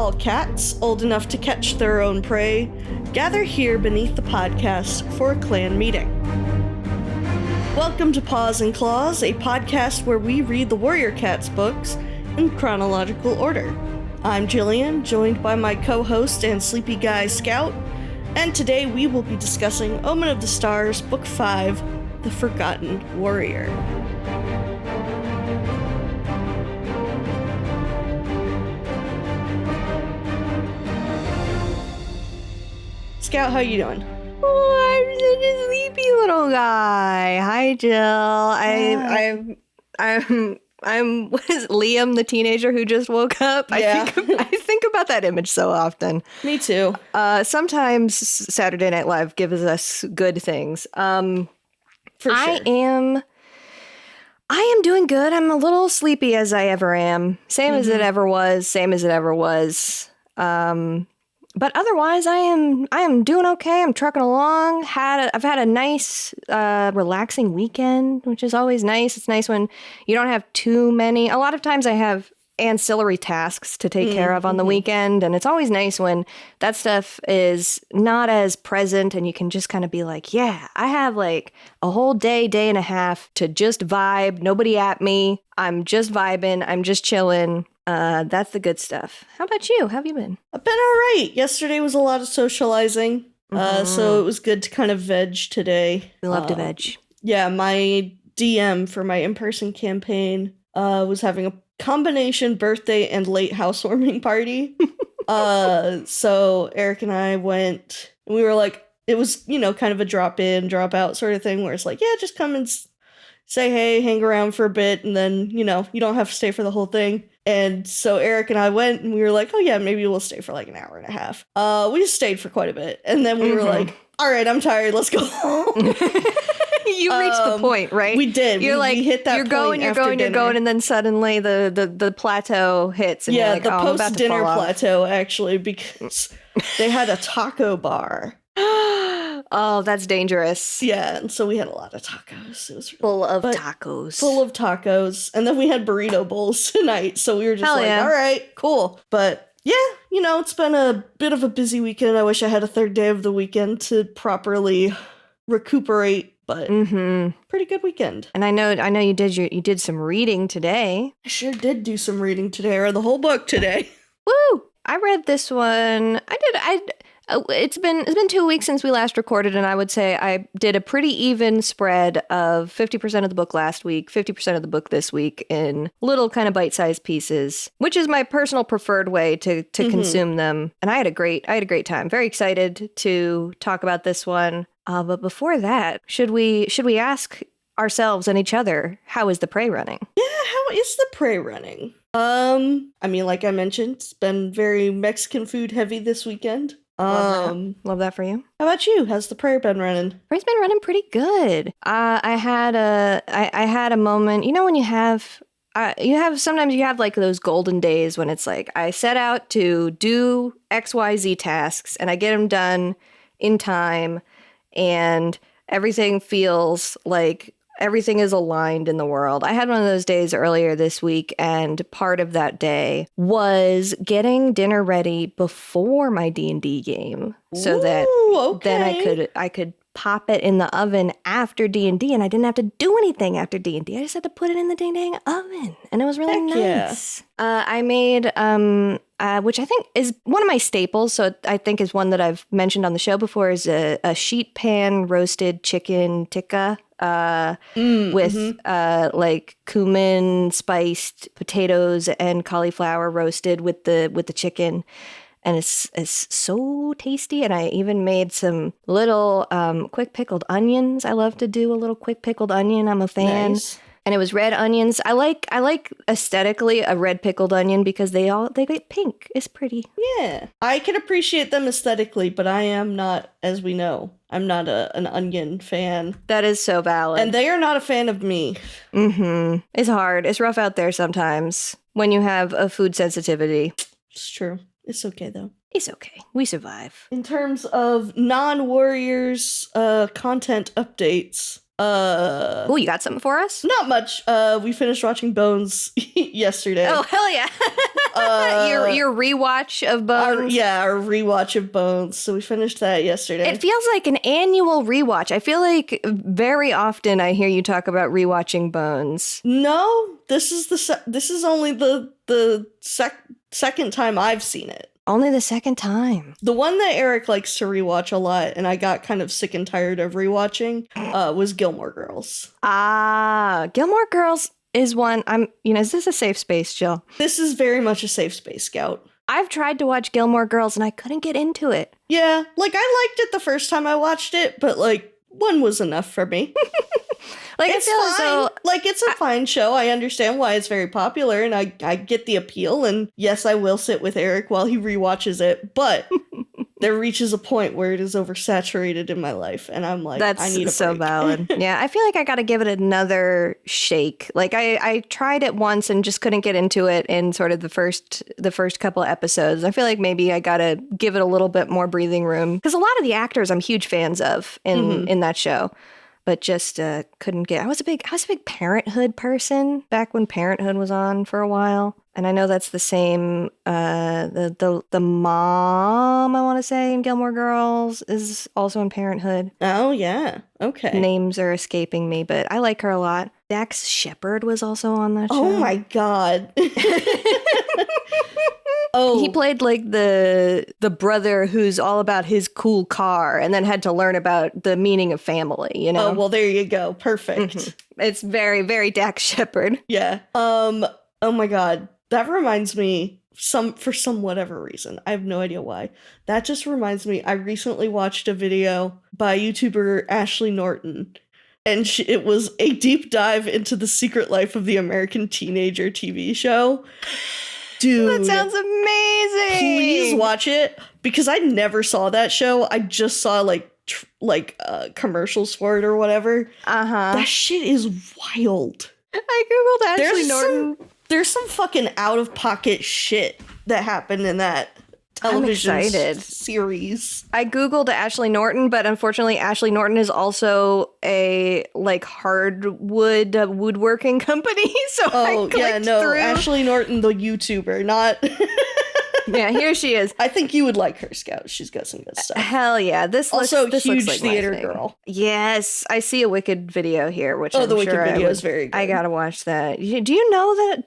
all cats, old enough to catch their own prey, gather here beneath the podcast for a clan meeting. Welcome to Paws Clause, a podcast where we read the Warrior Cats books in chronological order. I'm Jillian, joined by my co-host and sleepy guy Scout, and today we will be discussing Omen of the Stars, Book 5, The Forgotten Warrior. Scout, how you doing? Oh, I'm such a sleepy little guy. Hi, Jill. I'm what is it, Liam, the teenager who just woke up? Yeah. I think about that image so often. Me too. Sometimes Saturday Night Live gives us good things. For sure. I am doing good. I'm a little sleepy as I ever am. Same as it ever was. But otherwise, I am doing okay. I'm trucking along. I've had a nice, relaxing weekend, which is always nice. It's nice when you don't have too many. A lot of times I have ancillary tasks to take care of on the weekend, and it's always nice when that stuff is not as present and you can just kind of be like, yeah, I have like a whole day and a half to just vibe. Nobody at me. I'm just vibing. I'm just chilling. That's the good stuff. How about you? How have you been? I've been all right. Yesterday was a lot of socializing, so it was good to kind of veg today. We love to veg. Yeah, my DM for my in-person campaign was having a combination birthday and late housewarming party. So Eric and I went, and we were like, it was, kind of a drop in, drop out sort of thing where it's like, yeah, just come and say hey, hang around for a bit, and then, you don't have to stay for the whole thing. And so Eric and I went, and we were like, oh yeah, maybe we'll stay for like an hour and a half. We just stayed for quite a bit. And then we were like, all right, I'm tired, let's go home. You reached the point, right? We did. You're we hit that you're going, and then suddenly the plateau hits. And yeah, you're like, the post-dinner plateau, actually, because they had a taco bar. Oh, that's dangerous. Yeah, and so we had a lot of tacos. It was full of tacos. Full of tacos. And then we had burrito bowls tonight, so we were just all right, cool. But yeah, it's been a bit of a busy weekend. I wish I had a third day of the weekend to properly recuperate, but pretty good weekend. And I know you did some reading today. I sure did do some reading today. I read the whole book today. Woo! I read this one. It's been 2 weeks since we last recorded, and I would say I did a pretty even spread of 50% of the book last week, 50% of the book this week in little kind of bite-sized pieces, which is my personal preferred way to consume them. And I had a great time. Very excited to talk about this one. But before that, should we ask ourselves and each other, how is the prey running? Yeah, how is the prey running? Like I mentioned, it's been very Mexican food heavy this weekend. Love that for you. How about you? How's the prayer been running? Prayer's been running pretty good. I had a moment, when sometimes you have like those golden days when it's like, I set out to do XYZ tasks and I get them done in time and everything feels like everything is aligned in the world. I had one of those days earlier this week, and part of that day was getting dinner ready before my D&D game, so that then I could pop it in the oven after D&D, and I didn't have to do anything after D&D. I just had to put it in the dang oven, and it was really nice. Yeah. I made which I think is one of my staples, so I think is one that I've mentioned on the show before, is a sheet pan roasted chicken tikka. With like cumin spiced potatoes and cauliflower roasted with the chicken, and it's so tasty. And I even made some little quick pickled onions. I love to do a little quick pickled onion. I'm a fan. Nice. And it was red onions. I like aesthetically a red pickled onion because they get pink. It's pretty. Yeah, I can appreciate them aesthetically, but I am not, as we know, I'm not an onion fan. That is so valid. And they are not a fan of me. It's hard. It's rough out there sometimes when you have a food sensitivity. It's true. It's okay, though. It's okay. We survive. In terms of non-Warriors content updates, Oh, you got something for us? Not much. We finished watching Bones yesterday. Oh, hell yeah. Your rewatch of Bones? Our rewatch of Bones. So we finished that yesterday. It feels like an annual rewatch. I feel like very often I hear you talk about rewatching Bones. No, this is only the second time I've seen it. Only the second time. The one that Eric likes to rewatch a lot, and I got kind of sick and tired of rewatching, was Gilmore Girls. Ah, Gilmore Girls is one. Is this a safe space, Jill? This is very much a safe space, Scout. I've tried to watch Gilmore Girls and I couldn't get into it. Yeah, like I liked it the first time I watched it, but like one was enough for me. Like it's I feel fine. as though like it's a fine show. I understand why it's very popular, and I get the appeal. And yes, I will sit with Eric while he rewatches it. But there reaches a point where it is oversaturated in my life, and I'm like, that's I need a so break. valid. Yeah, I feel like I got to give it another shake. Like I tried it once and just couldn't get into it in sort of the first couple of episodes. I feel like maybe I got to give it a little bit more breathing room because a lot of the actors I'm huge fans of in that show. But just couldn't get. I was a big Parenthood person back when Parenthood was on for a while, and I know that's the same. The mom I want to say in Gilmore Girls is also in Parenthood. Oh yeah, okay. Names are escaping me, but I like her a lot. Dax Shepard was also on that show. Oh my god. Oh, he played like the brother who's all about his cool car and then had to learn about the meaning of family, you know? Oh, well, there you go. Perfect. Mm-hmm. It's very, very Dax Shepard. Yeah. Oh my god. That reminds me for some whatever reason. I have no idea why. That just reminds me, I recently watched a video by YouTuber Ashley Norton. And it was a deep dive into the secret life of the American Teenager TV show. Dude, that sounds amazing. Please watch it because I never saw that show. I just saw commercials for it or whatever. That shit is wild. I googled Ashley Norton. There's some fucking out of pocket shit that happened in that television series. I googled Ashley Norton, but unfortunately Ashley Norton is also a hardwood woodworking company. So I clicked through. Ashley Norton, the YouTuber, not. Yeah, here she is. I think you would like her, Scout. She's got some good stuff. Hell yeah! This also looks huge like theater girl. Yes, I see a Wicked video here, which the Wicked video is very good. I gotta watch that. Do you know that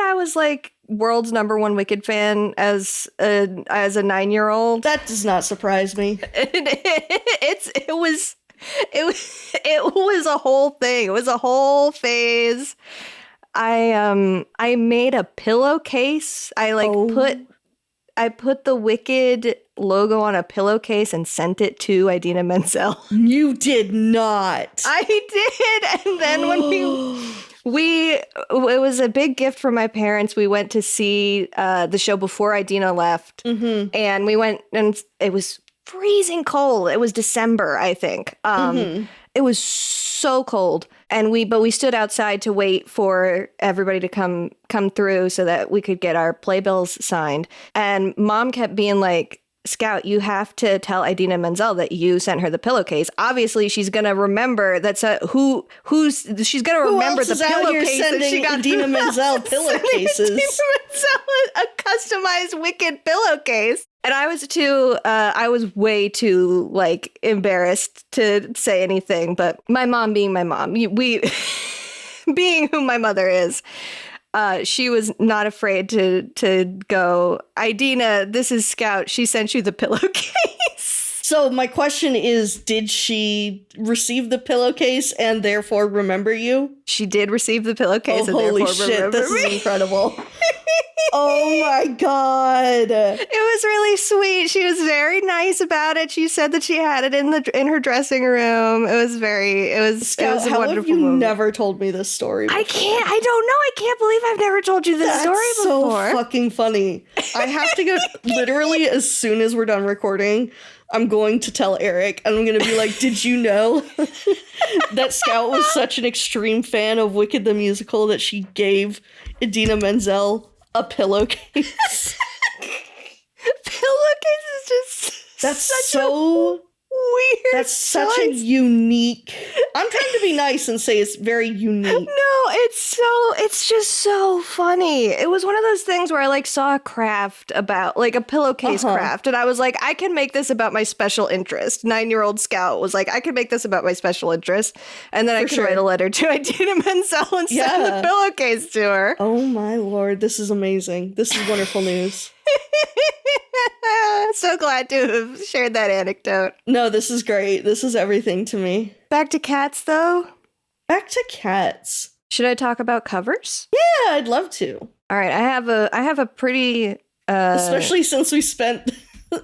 I was like world's #1 Wicked fan as a 9-year-old? That does not surprise me. It was a whole thing. It was a whole phase. I made a pillowcase. I put the Wicked logo on a pillowcase and sent it to Idina Menzel. You did not. I did. And then when it was a big gift from my parents. We went to see the show before Idina left. Mm-hmm. And we went, and it was freezing cold. It was December, I think. It was so cold. And we stood outside to wait for everybody to come through so that we could get our playbills signed. And Mom kept being like, Scout, you have to tell Idina Menzel that you sent her the pillowcase. Obviously, she's gonna remember she's gonna remember the pillowcase that she got. Idina Menzel pillowcases. Idina Menzel a customized Wicked pillowcase. And I was way too embarrassed to say anything. But my mom being my mom, we being who my mother is. She was not afraid to go, Idina, this is Scout. She sent you the pillowcase. So my question is, did she receive the pillowcase and therefore remember you? She did receive the pillowcase and holy therefore shit, remember this me. is incredible. Oh my god. It was really sweet. She was very nice about it. She said that she had it in her dressing room. It was Scout, a how wonderful have you moment. never told me this story before? I don't know. I can't believe I've never told you this story before. That's so fucking funny. I have to go, literally as soon as we're done recording, I'm going to tell Eric, and I'm going to be like, did you know that Scout was such an extreme fan of Wicked the Musical that she gave Idina Menzel a pillowcase? Pillowcase is just That's such so a weird. That's such a unique. I'm trying to be nice and say it's very unique. No, it's just so funny. It was one of those things where I like saw a craft about like a pillowcase craft, and I was like, I can make this about my special interest. 9-year-old Scout was like, I can make this about my special interest, and then I could write a letter to Idina Menzel and send the pillowcase to her. Oh my lord, this is amazing. This is wonderful news. So glad to have shared that anecdote. No, this is great. This is everything to me. Back to cats, though. Back to cats. Should I talk about covers? Yeah, I'd love to. All right, I have a pretty especially since we spent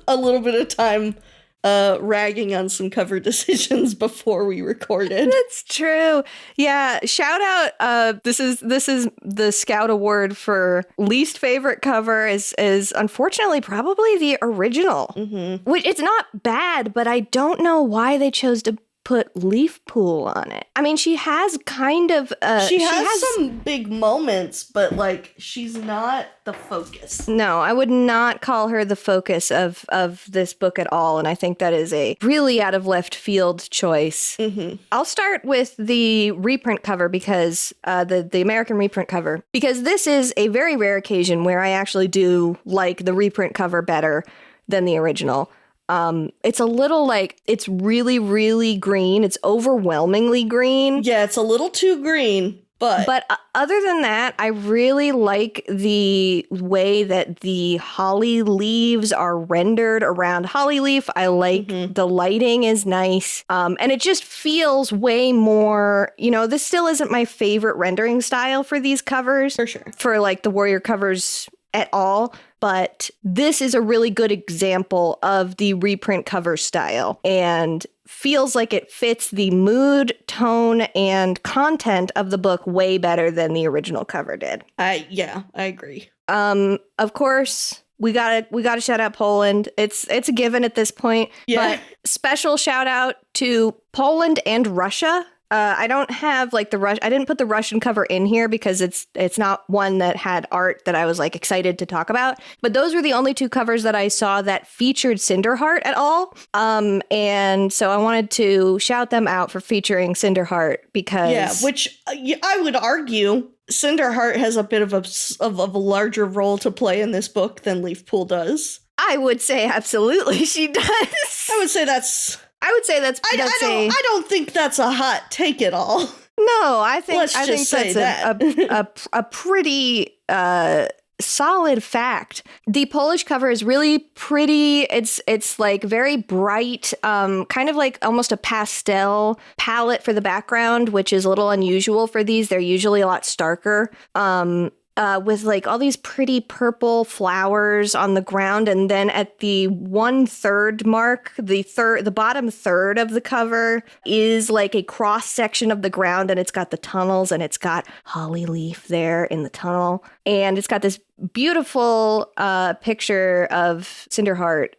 a little bit of time ragging on some cover decisions before we recorded. That's true. Yeah, shout out. This is the Scout Award for least favorite cover is unfortunately probably the original. Mm-hmm. Which it's not bad, but I don't know why they chose to put Leaf Pool on it. I mean, she has kind of she has some big moments, but like she's not the focus. No, I would not call her the focus of this book at all, and I think that is a really out of left field choice. Mm-hmm. I'll start with the reprint cover because the American reprint cover, because this is a very rare occasion where I actually do like the reprint cover better than the original. It's a little like, it's really, really green. It's overwhelmingly green. Yeah, it's a little too green, but other than that, I really like the way that the holly leaves are rendered around Hollyleaf. I like the lighting is nice. And it just feels way more, this still isn't my favorite rendering style for these covers. For sure. For like the Warrior covers at all. But this is a really good example of the reprint cover style and feels like it fits the mood, tone, and content of the book way better than the original cover did. I agree. Of course, we gotta shout out Poland. It's a given at this point. Yeah. But special shout out to Poland and Russia. I don't have like I didn't put the Russian cover in here because it's not one that had art that I was like excited to talk about. But those were the only two covers that I saw that featured Cinderheart at all. And so I wanted to shout them out for featuring Cinderheart because which I would argue Cinderheart has a bit of a larger role to play in this book than Leafpool does. I would say absolutely she does. I would say that's. I don't think that's a hot take at all. No, I think that's a pretty solid fact. The Polish cover is really pretty. It's like very bright, kind of like almost a pastel palette for the background, which is a little unusual for these. They're usually a lot starker. With like all these pretty purple flowers on the ground. And then at the 1/3 mark, the bottom third of the cover is like a cross section of the ground, and it's got the tunnels and it's got Hollyleaf there in the tunnel. And it's got this beautiful picture of Cinderheart,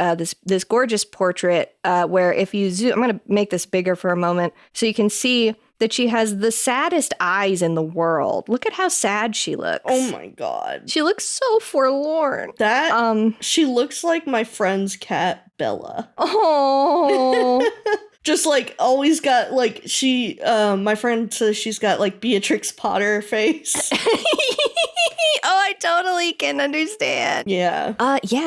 this gorgeous portrait where if you zoom, I'm going to make this bigger for a moment so you can see that she has the saddest eyes in the world. Look at how sad she looks. Oh my god. She looks so forlorn. She looks like my friend's cat, Bella. Oh. Just like always got like my friend says she's got like Beatrix Potter face. Oh, I totally can understand. Yeah.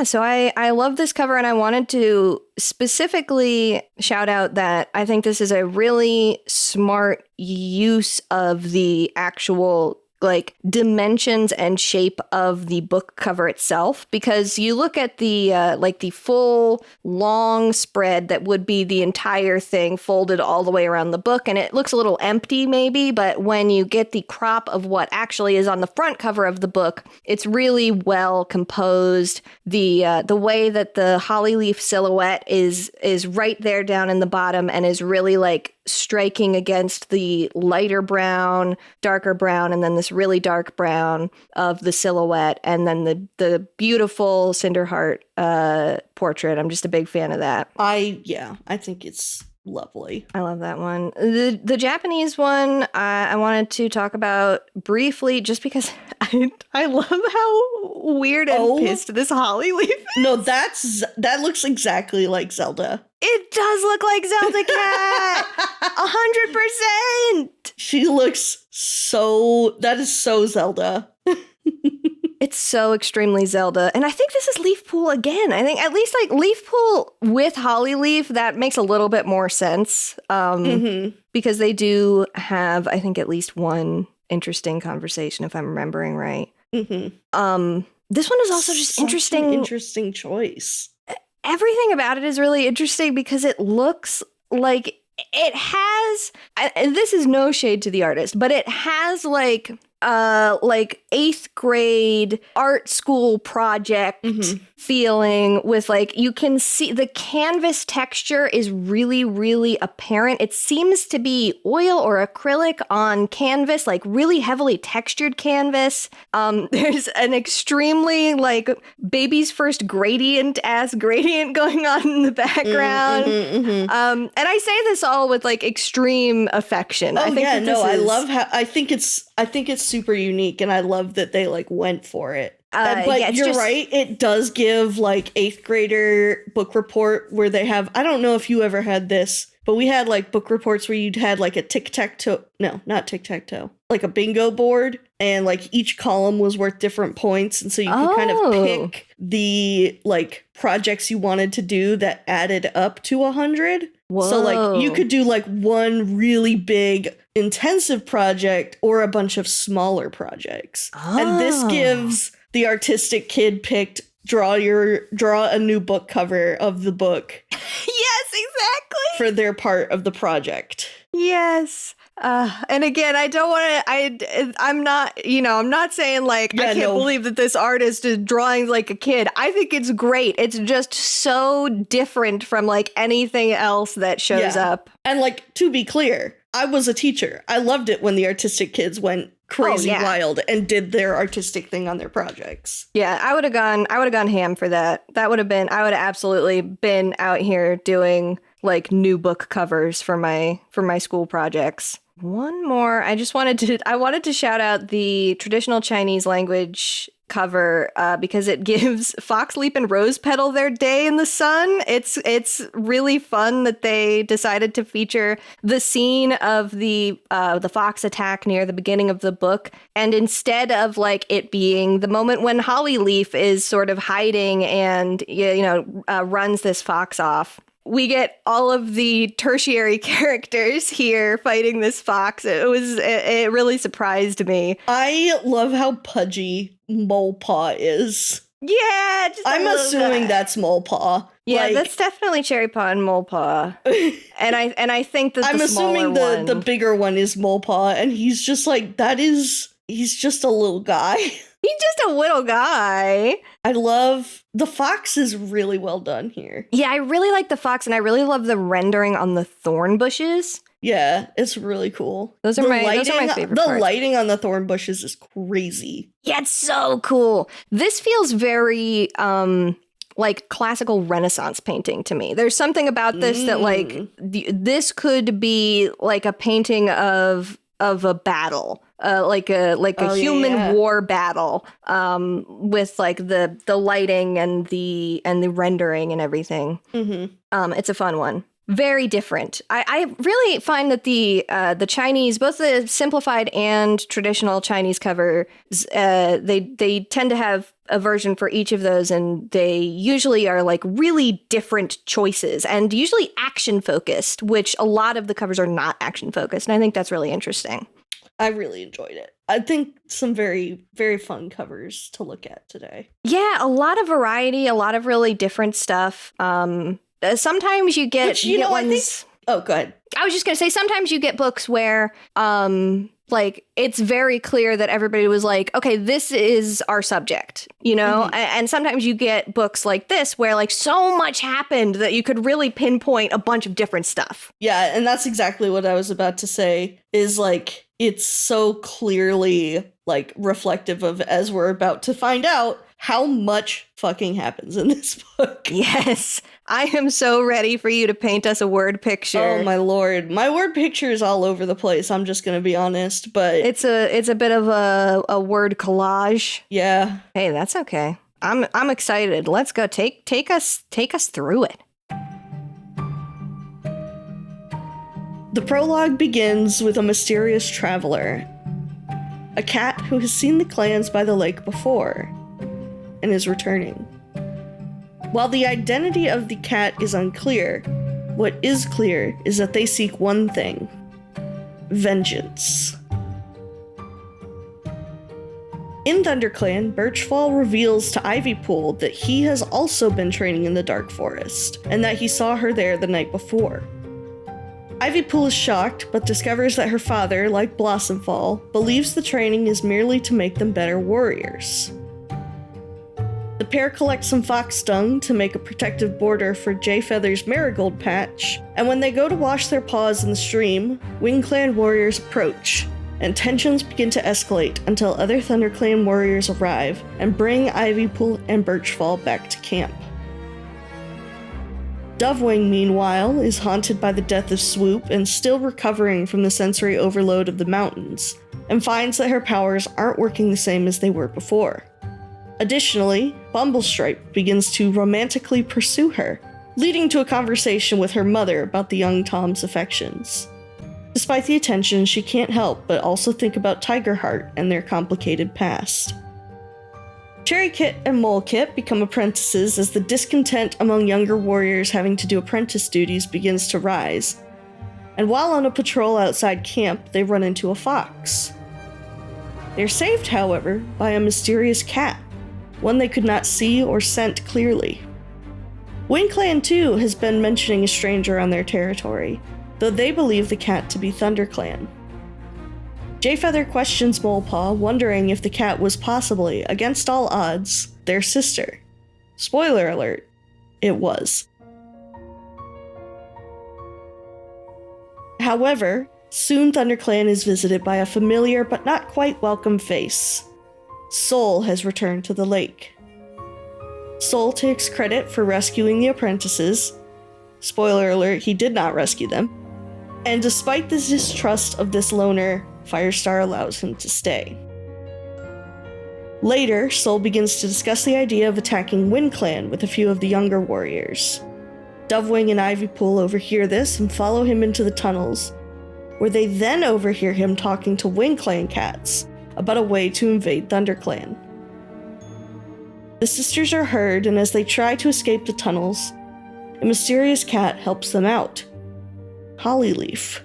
So I love this cover, and I wanted to specifically shout out that I think this is a really smart use of the actual like dimensions and shape of the book cover itself, because you look at the like the full long spread that would be the entire thing folded all the way around the book, and it looks a little empty maybe, but when you get the crop of what actually is on the front cover of the book, it's really well composed. The way that the Hollyleaf silhouette is right there down in the bottom and is really like striking against the lighter brown, darker brown, and then this really dark brown of the silhouette, and then the beautiful Cinderheart portrait. I'm just a big fan of that. I think it's lovely. I love that one. The Japanese one I wanted to talk about briefly just because I I love how weird and pissed this Hollyleaf is. No, that looks exactly like Zelda. It does look like Zelda Cat. 100%. She looks that is so Zelda. It's so extremely Zelda. And I think this is Leaf Pool again. I think at least like Leaf Pool with Hollyleaf, that makes a little bit more sense. Because they do have, I think, at least one interesting conversation, if I'm remembering right. This one is also just interesting. Interesting choice. Everything about it is really interesting because it looks like it has, and this is no shade to the artist, but it has like 8th grade art school project feeling with like, you can see the canvas texture is really, really apparent. It seems to be oil or acrylic on canvas, like really heavily textured canvas. There's an extremely like baby's first gradient going on in the background. And I say this all with like extreme affection. I love how I think it's super unique, and I love that they like went for it. But you're right, it does give like 8th grader book report where they have, I don't know if you ever had this, but we had like book reports where you'd had like a like a bingo board, and like each column was worth different points, and so you could kind of pick the like projects you wanted to do that added up to 100. Whoa. So like you could do like one really big intensive project or a bunch of smaller projects. And this gives the artistic kid picked draw a new book cover of the book. Yes, exactly. For their part of the project. Yes. And again, I don't want to, I'm not saying like, I can't believe that this artist is drawing like a kid. I think it's great. It's just so different from like anything else that shows up. And like, to be clear, I was a teacher. I loved it when the artistic kids went crazy wild and did their artistic thing on their projects. Yeah, I would have gone ham for that. I would have absolutely been out here doing like new book covers for my school projects. One more. I wanted to shout out the traditional Chinese language cover because it gives Foxleaf and Rose Petal their day in the sun. It's really fun that they decided to feature the scene of the fox attack near the beginning of the book, and instead of like it being the moment when Hollyleaf is sort of hiding and runs this fox off, we get all of the tertiary characters here fighting this fox. It really surprised me. I love how pudgy Molepaw is. Yeah, I'm assuming that's Molepaw. Yeah, that's definitely Cherry Paw and Molepaw. and I think that I'm assuming the bigger one is Molepaw, and he's just like he's just a little guy. He's just a little guy. I love the fox is really well done here. Yeah, I really like the fox, and I really love the rendering on the thorn bushes. Yeah, it's really cool. Those are my favorite parts. The lighting on the thorn bushes is crazy. Yeah, it's so cool. This feels very like classical Renaissance painting to me. There's something about this that like this could be like a painting of a battle. Like a human war battle, with like the lighting and the rendering and everything. It's a fun one. Very different. I really find that the Chinese, both the simplified and traditional Chinese covers, they tend to have a version for each of those, and they usually are like really different choices and usually action focused, which a lot of the covers are not action focused, and I think that's really interesting. I really enjoyed it. I think some very, very fun covers to look at today. Yeah, a lot of variety, a lot of really different stuff. Sometimes you get, ones. Oh, go ahead. I was just going to say, sometimes you get books where, like, it's very clear that everybody was like, okay, this is our subject, And sometimes you get books like this where, like, so much happened that you could really pinpoint a bunch of different stuff. Yeah, and that's exactly what I was about to say, is, like, it's so clearly, like, reflective of, as we're about to find out, how much fucking happens in this book. Yes. I am so ready for you to paint us a word picture. Oh my lord. My word picture is all over the place, I'm just gonna be honest, but it's a bit of a word collage. Yeah. Hey, that's okay. I'm excited. Let's go. Take us through it. The prologue begins with a mysterious traveler, a cat who has seen the clans by the lake before and is returning. While the identity of the cat is unclear, what is clear is that they seek one thing: vengeance. In ThunderClan, Birchfall reveals to Ivypool that he has also been training in the Dark Forest, and that he saw her there the night before. Ivypool is shocked, but discovers that her father, like Blossomfall, believes the training is merely to make them better warriors. The pair collect some fox dung to make a protective border for Jayfeather's marigold patch, and when they go to wash their paws in the stream, WingClan warriors approach, and tensions begin to escalate until other ThunderClan warriors arrive and bring Ivypool and Birchfall back to camp. Dovewing, meanwhile, is haunted by the death of Swoop and still recovering from the sensory overload of the mountains, and finds that her powers aren't working the same as they were before. Additionally, Bumblestripe begins to romantically pursue her, leading to a conversation with her mother about the young Tom's affections. Despite the attention, she can't help but also think about Tigerheart and their complicated past. Cherrykit and Molekit become apprentices as the discontent among younger warriors having to do apprentice duties begins to rise. And while on a patrol outside camp, they run into a fox. They're saved, however, by a mysterious cat, one they could not see or scent clearly. WingClan too has been mentioning a stranger on their territory, though they believe the cat to be ThunderClan. Jayfeather questions Molepaw, wondering if the cat was possibly, against all odds, their sister. Spoiler alert, it was. However, soon ThunderClan is visited by a familiar but not quite welcome face. Soul has returned to the lake. Soul takes credit for rescuing the apprentices. Spoiler alert, he did not rescue them. And despite the distrust of this loner, Firestar allows him to stay. Later, Soul begins to discuss the idea of attacking WindClan with a few of the younger warriors. Dovewing and Ivypool overhear this and follow him into the tunnels, where they then overhear him talking to WindClan cats about a way to invade ThunderClan. The sisters are heard, and as they try to escape the tunnels, a mysterious cat helps them out. Hollyleaf.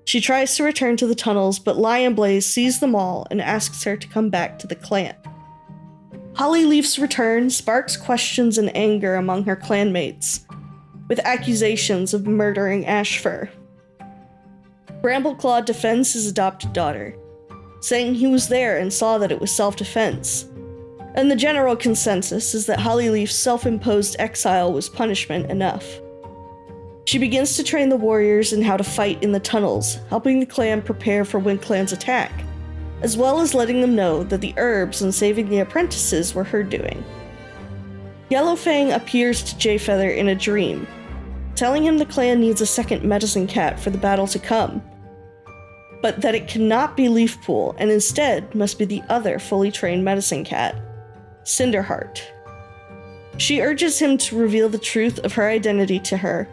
She tries to return to the tunnels, but Lionblaze sees them all and asks her to come back to the clan. Hollyleaf's return sparks questions and anger among her clanmates, with accusations of murdering Ashfur. Brambleclaw defends his adopted daughter, saying he was there and saw that it was self-defense, and the general consensus is that Hollyleaf's self-imposed exile was punishment enough. She begins to train the warriors in how to fight in the tunnels, helping the clan prepare for WindClan's attack, as well as letting them know that the herbs and saving the apprentices were her doing. Yellowfang appears to Jayfeather in a dream, telling him the clan needs a second medicine cat for the battle to come, but that it cannot be Leafpool and instead must be the other fully trained medicine cat, Cinderheart. She urges him to reveal the truth of her identity to her,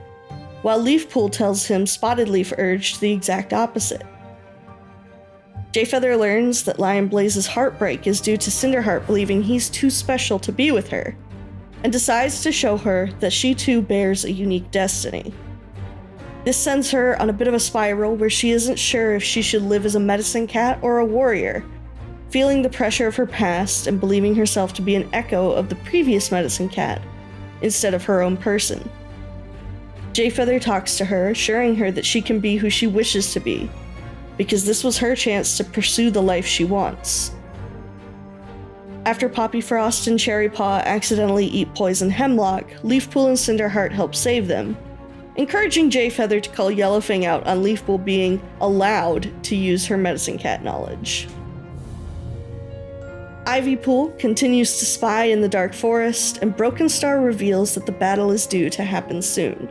while Leafpool tells him Spotted Leaf urged the exact opposite. Jayfeather learns that Lionblaze's heartbreak is due to Cinderheart believing he's too special to be with her, and decides to show her that she too bears a unique destiny. This sends her on a bit of a spiral where she isn't sure if she should live as a medicine cat or a warrior, feeling the pressure of her past and believing herself to be an echo of the previous medicine cat, instead of her own person. Jayfeather talks to her, assuring her that she can be who she wishes to be, because this was her chance to pursue the life she wants. After Poppy Frost and Cherry Paw accidentally eat poison hemlock, Leafpool and Cinderheart help save them, encouraging Jayfeather to call Yellowfang out on Leafpool being allowed to use her medicine cat knowledge. Ivypool continues to spy in the Dark Forest, and Broken Star reveals that the battle is due to happen soon.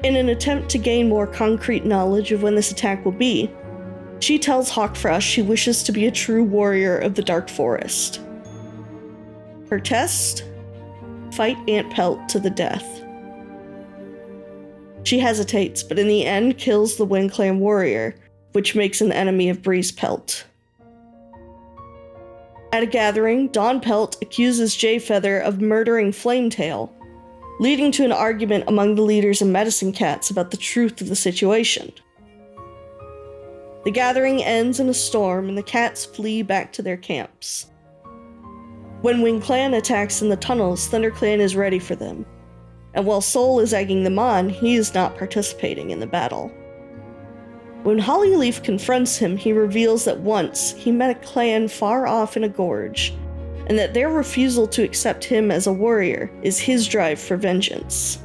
In an attempt to gain more concrete knowledge of when this attack will be, she tells Hawkfrost she wishes to be a true warrior of the Dark Forest. Her test? Fight Aunt Pelt to the death. She hesitates, but in the end kills the Wind Clan warrior, which makes an enemy of Breeze Pelt. At a gathering, Dawn Pelt accuses Jayfeather of murdering Flametail, leading to an argument among the leaders and Medicine Cats about the truth of the situation. The gathering ends in a storm and the cats flee back to their camps. When Wind Clan attacks in the tunnels, ThunderClan is ready for them, and while Soul is egging them on, he is not participating in the battle. When Hollyleaf confronts him, he reveals that once he met a clan far off in a gorge, and that their refusal to accept him as a warrior is his drive for vengeance.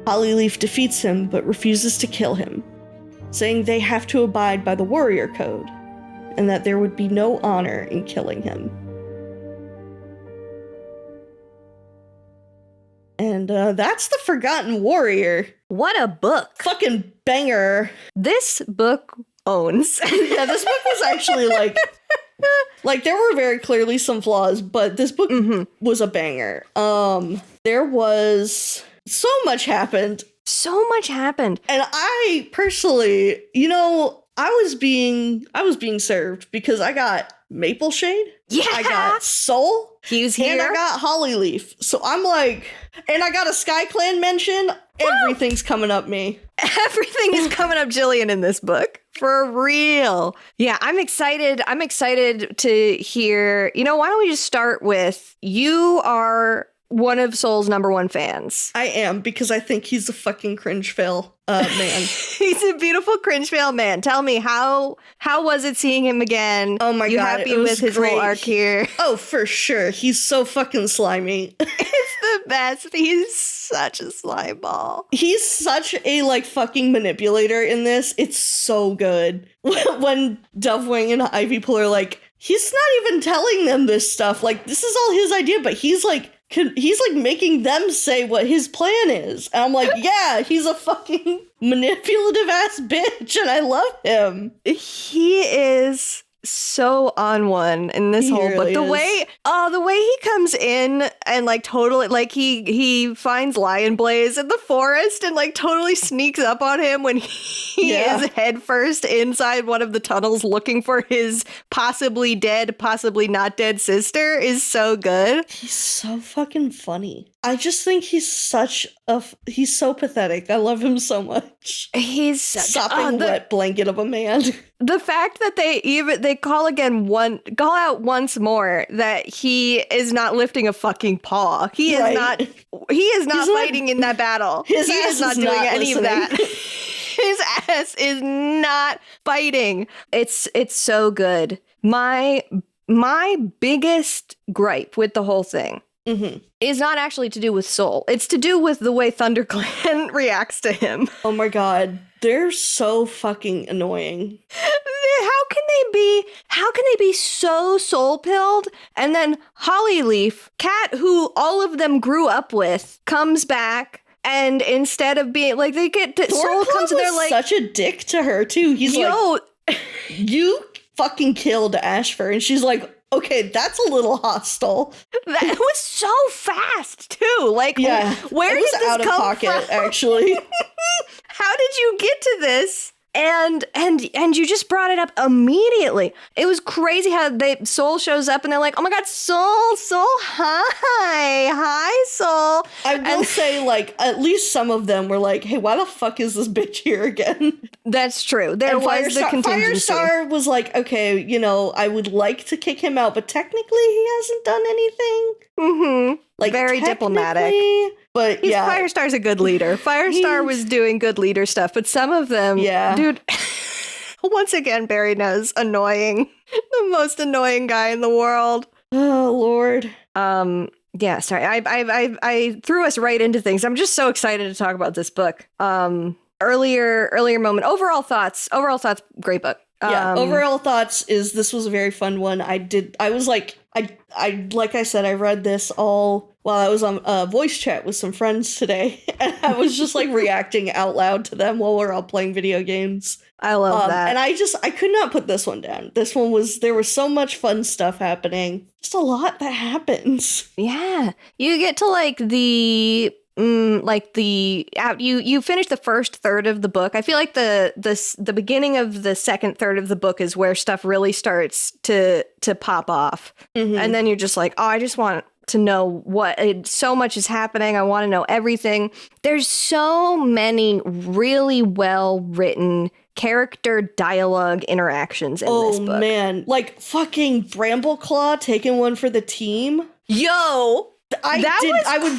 Hollyleaf defeats him, but refuses to kill him, saying they have to abide by the warrior code, and that there would be no honor in killing him. And that's The Forgotten Warrior. What a book. Fucking banger. This book owns. Yeah, this book was actually like there were very clearly some flaws, but this book was a banger. There was so much happened. So much happened. And I personally, I was being served because I got Mapleshade. Yeah. I got Soul. He was here. And I got Hollyleaf. So I'm like, and I got a SkyClan mention. Woo! Everything's coming up me. Everything is coming up Jillian in this book. For real. Yeah, I'm excited. I'm excited to hear, why don't we just start with, you are one of Soul's number one fans. I am, because I think he's a fucking cringe fail man. He's a beautiful cringe fail man. Tell me, how was it seeing him again? Oh my God. You happy with his great. little arc here? Oh, for sure. He's so fucking slimy. It's the best. He's such a slime ball. He's such a, fucking manipulator in this. It's so good. When Dovewing and Ivypool are like, he's not even telling them this stuff. This is all his idea, but he's making them say what his plan is. And I'm like, yeah, he's a fucking manipulative ass bitch, and I love him. He is so on one in this whole book. The way he comes in and totally he finds Lion Blaze in the forest and totally sneaks up on him when he is head first inside one of the tunnels looking for his possibly dead, possibly not dead sister is so good. He's so fucking funny. I just think he's so pathetic. I love him so much. He's sopping wet blanket of a man. The fact that they call out once more that he is not lifting a fucking paw. He is not fighting in that battle. He is not doing any of that. His ass is not fighting. It's so good. My biggest gripe with the whole thing is not actually to do with Soul. It's to do with the way ThunderClan reacts to him. Oh my god. They're so fucking annoying. How can they be so soul-pilled? And then Hollyleaf, cat who all of them grew up with, comes back, and instead of being they get to, Soul comes to their such a dick to her too. He's you fucking killed Ashfur, and she's like, okay, that's a little hostile. That was so fast too. Where did this out of come pocket, from? actually. How did you get to this? And you just brought it up immediately. It was crazy how Soul shows up and they're like, oh my god, Soul, hi, Soul. I will say, at least some of them were like, hey, why the fuck is this bitch here again? That's true. There was the contingency. Firestar was like, okay, I would like to kick him out, but technically he hasn't done anything. Mm-hmm. Very diplomatic. But Firestar's a good leader. Firestar was doing good leader stuff, but some of them, dude, once again, Barry knows, annoying. The most annoying guy in the world. Oh, Lord. Yeah, sorry. I threw us right into things. I'm just so excited to talk about this book. Earlier moment. Overall thoughts, great book. Yeah, overall thoughts is this was a very fun one. I like I said, I read this all while I was on a voice chat with some friends today, and I was just like reacting out loud to them while we're all playing video games. I love that. And I could not put this one down. This one there was so much fun stuff happening. Just a lot that happens. Yeah. You get to like you finish the first third of the book. I feel like the beginning of the second third of the book is where stuff really starts to pop off. Mm-hmm. And then you're just like, oh, I just want to know so much is happening. I want to know everything. There's so many really well written character dialogue interactions in this book. Oh man, like fucking Brambleclaw taking one for the team. Yo, I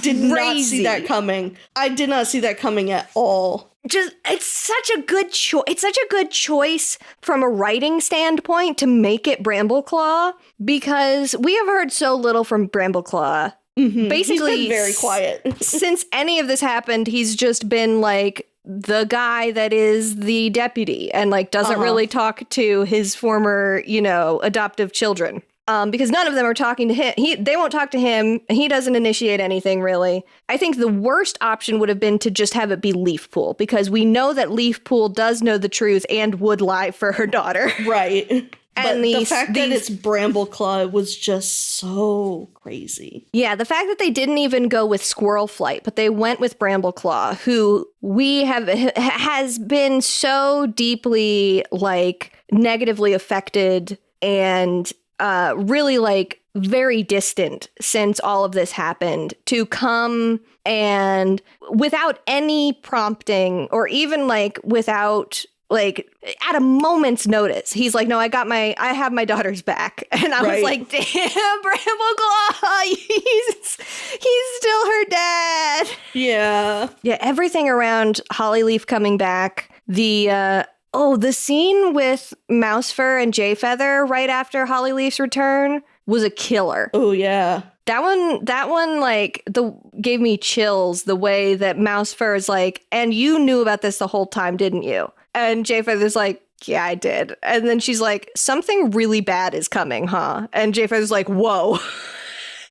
did not see that coming. I did not see that coming at all. It's such a good choice. It's such a good choice from a writing standpoint to make it Brambleclaw, because we have heard so little from Brambleclaw. Mm-hmm. Basically, he's been very quiet. Since any of this happened, he's just been like the guy that is the deputy and like doesn't really talk to his former, adoptive children. Because none of them are talking to him. They won't talk to him. He doesn't initiate anything, really. I think the worst option would have been to just have it be Leafpool, because we know that Leafpool does know the truth and would lie for her daughter. Right. And the fact that it's Brambleclaw was just so crazy. Yeah, the fact that they didn't even go with Squirrel Flight, but they went with Brambleclaw, who has been so deeply, like, negatively affected and really like very distant since all of this happened, to come and without any prompting or even like without like at a moment's notice, he's like, no, I have my daughter's back. And I was like, damn, Brambleclaw, he's still her dad. Yeah. Yeah, everything around Hollyleaf coming back, the scene with Mousefur and Jayfeather right after Hollyleaf's return was a killer. Oh, yeah. That one, like, gave me chills, the way that Mousefur is like, and you knew about this the whole time, didn't you? And Jayfeather's like, yeah, I did. And then she's like, something really bad is coming, huh? And Jayfeather's like, whoa.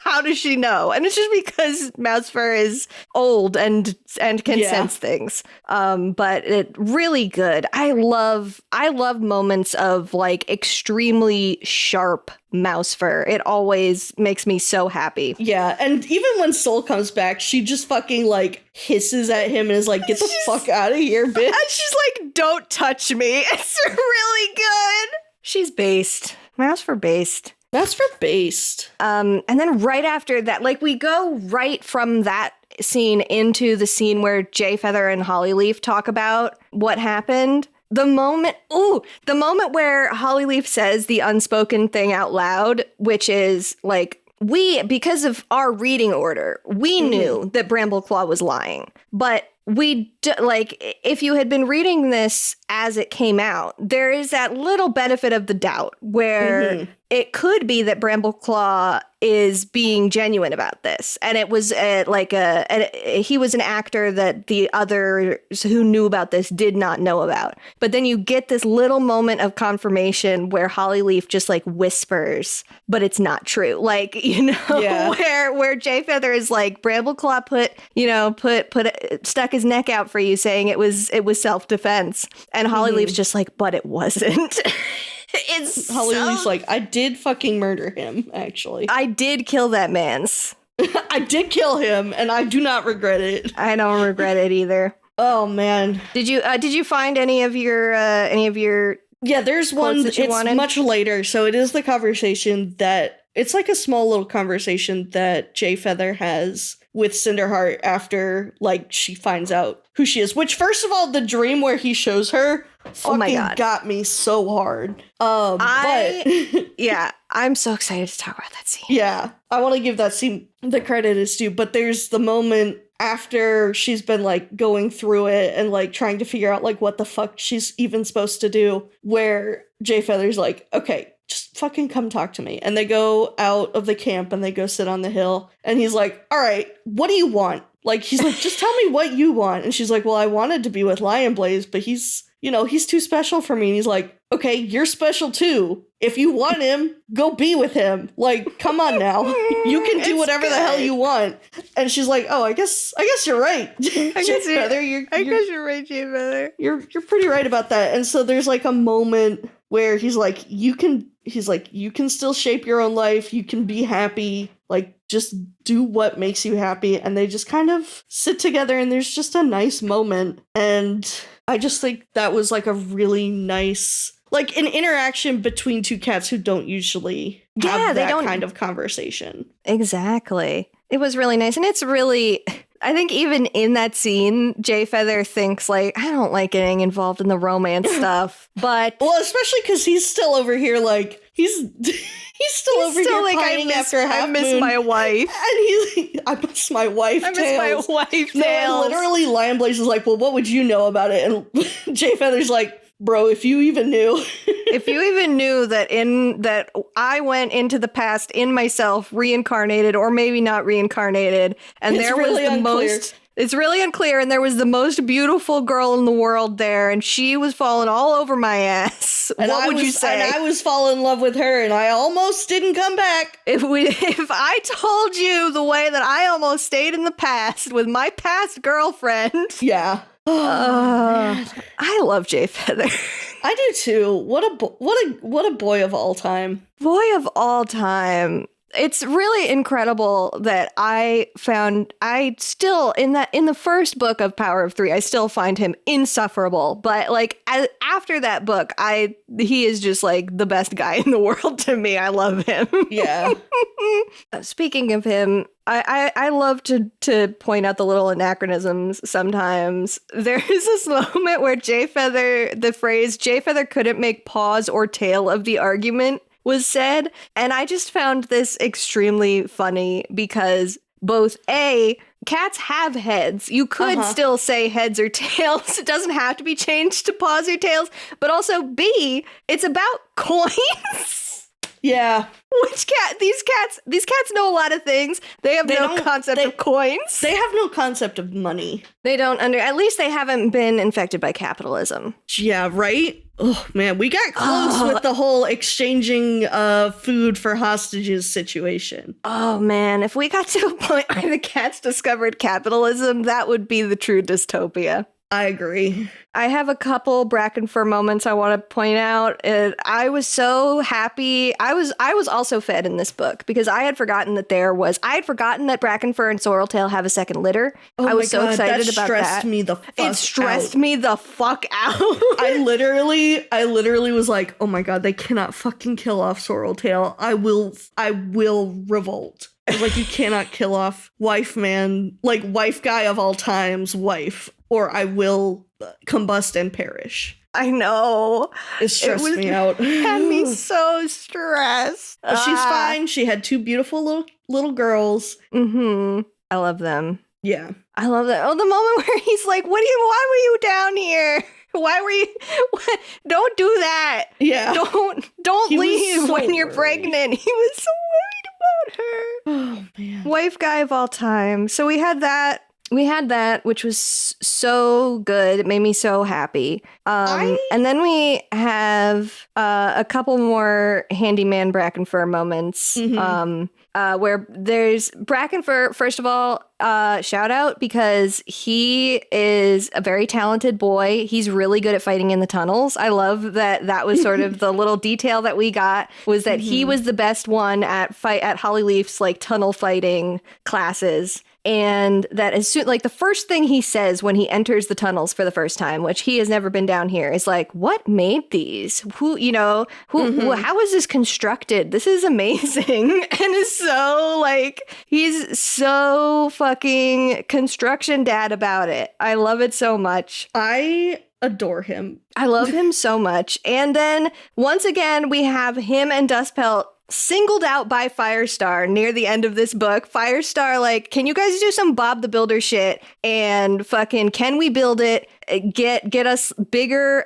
How does she know? And it's just because Mousefur is old and can sense things. But it really good. I love moments of like extremely sharp Mousefur. It always makes me so happy. Yeah, and even when Soul comes back, she just fucking like hisses at him and is like, get the fuck out of here, bitch. And she's like, don't touch me. It's really good. She's based. Mousefur based. That's for based. And then right after that, like we go right from that scene into the scene where Jayfeather and Hollyleaf talk about what happened. The moment where Hollyleaf says the unspoken thing out loud, which is like, because of our reading order, we knew that Brambleclaw was lying. But if you had been reading this as it came out, there is that little benefit of the doubt where it could be that Brambleclaw is being genuine about this. And it was he was an actor that the others who knew about this did not know about. But then you get this little moment of confirmation where Hollyleaf just like whispers, but it's not true. Like, where Jayfeather is like, Brambleclaw stuck his neck out for you, saying it was self-defense. And Hollyleaf's just like, but it wasn't. Hollyleaf's like, I did fucking murder him, actually. I did kill that man's. I did kill him, and I do not regret it. I don't regret it either. Oh, man. Did you find any of your yeah, there's one. It's wanted? Much later, so it is the conversation that it's like a small little conversation that Jayfeather has with Cinderheart after like she finds out who she is. Which, first of all, the dream where he shows her fucking got me so hard. Yeah, I'm so excited to talk about that scene. Yeah, I want to give that scene the credit is due, but there's the moment after she's been like going through it and like trying to figure out like what the fuck she's even supposed to do, where Jayfeather's like, okay, just fucking come talk to me. And they go out of the camp and they go sit on the hill. And he's like, all right, what do you want? Like, he's like, just tell me what you want. And she's like, well, I wanted to be with Lion Blaze, but he's he's too special for me. And he's like, okay, you're special too. If you want him, go be with him. Like, come on now. You can do whatever the hell you want. And she's like, oh, I guess you're right. I guess you're right, Jay Feather. You're pretty right about that. And so there's like a moment where he's like, you can still shape your own life. You can be happy. Like, just do what makes you happy. And they just kind of sit together and there's just a nice moment. And I just think that was like a really nice, like an interaction between two cats who don't usually have that kind of conversation. Exactly. It was really nice. And it's really, I think even in that scene, Jay Feather thinks like, I don't like getting involved in the romance stuff, but. Well, especially because he's still over here like, he's still over here like, pining after Half Moon. I miss my wife. And he's like, I miss my wife, I miss my wife, No, literally, Lion Blaze is like, well, what would you know about it? And Jay Feather's like, bro, if you even knew. If you even knew that I went into the past in myself, reincarnated, or maybe not reincarnated, and it's there really was the unclear. most... It's really unclear, and there was the most beautiful girl in the world there, and she was falling all over my ass. And what would you say? And I was falling in love with her, and I almost didn't come back. If I told you the way that I almost stayed in the past with my past girlfriend. Yeah. I love Jay Feather. I do too. What a boy of all time. Boy of all time. It's really incredible that I still in the first book of Power of Three, I still find him insufferable. But like after that book, he is just like the best guy in the world to me. I love him. Yeah. Speaking of him, I love to point out the little anachronisms sometimes. There is this moment where the phrase Jay Feather couldn't make paws or tail of the argument was said, and I just found this extremely funny because both cats have heads. You could still say heads or tails. It doesn't have to be changed to paws or tails, but also B, it's about coins. Yeah. These cats know a lot of things. They have no concept of coins. They have no concept of money. They don't at least they haven't been infected by capitalism. Yeah, right? Oh man, we got close with the whole exchanging food for hostages situation. Oh man, if we got to a point where the cats discovered capitalism, that would be the true dystopia. I agree. I have a couple Brackenfur moments I want to point out. I was so happy. I was also fed in this book because I had forgotten that Brackenfur and Sorreltail have a second litter. Oh I was so excited about that. Stressed me the fuck out. It stressed me the fuck out. I literally was like, oh my god, they cannot fucking kill off Sorreltail. I will revolt. I was like, you cannot kill off wife guy of all time's wife, or I will combust and perish. I know. It stressed me out. Had me so stressed. But she's fine. She had two beautiful little girls. Mm-hmm. I love them. Yeah. I love that. Oh, the moment where he's like, why were you down here? Why were you? Don't do that. Yeah. Don't leave when you're pregnant. He was so worried about her. Oh, man. Wife guy of all time. So we had that, which was so good. It made me so happy. And then we have a couple more handyman Brackenfur moments. Mm-hmm. Where there's Brackenfur, first of all, shout out because he is a very talented boy. He's really good at fighting in the tunnels. I love that was sort of the little detail that we got was that he was the best one at Hollyleaf's like tunnel fighting classes. And that as soon, like the first thing he says when he enters the tunnels for the first time, which he has never been down here, is like, what made these? How is this constructed? This is amazing. And is so like, he's so fucking construction dad about it. I love it so much. I adore him. I love him so much. And then once again, we have him and Dustpelt singled out by Firestar near the end of this book. Firestar, like, can you guys do some Bob the Builder shit and fucking can we build it? Get us a bigger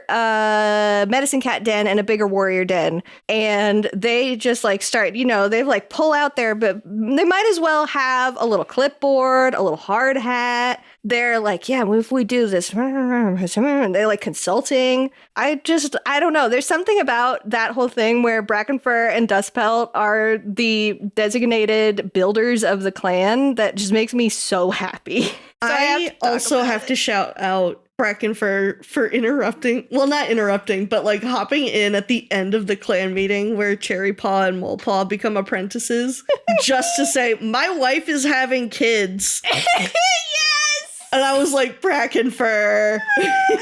medicine cat den and a bigger warrior den. And they just like start, they've like pull out there, but they might as well have a little clipboard, a little hard hat, they're like, yeah, if we do this, they're like consulting. I don't know. There's something about that whole thing where Brackenfur and Dustpelt are the designated builders of the clan that just makes me so happy. So I also have to shout out Bracken for interrupting. Well, not interrupting, but like hopping in at the end of the clan meeting where Cherry Paw and Mole Paw become apprentices just to say, my wife is having kids. Yes! And I was like, Bracken Fur,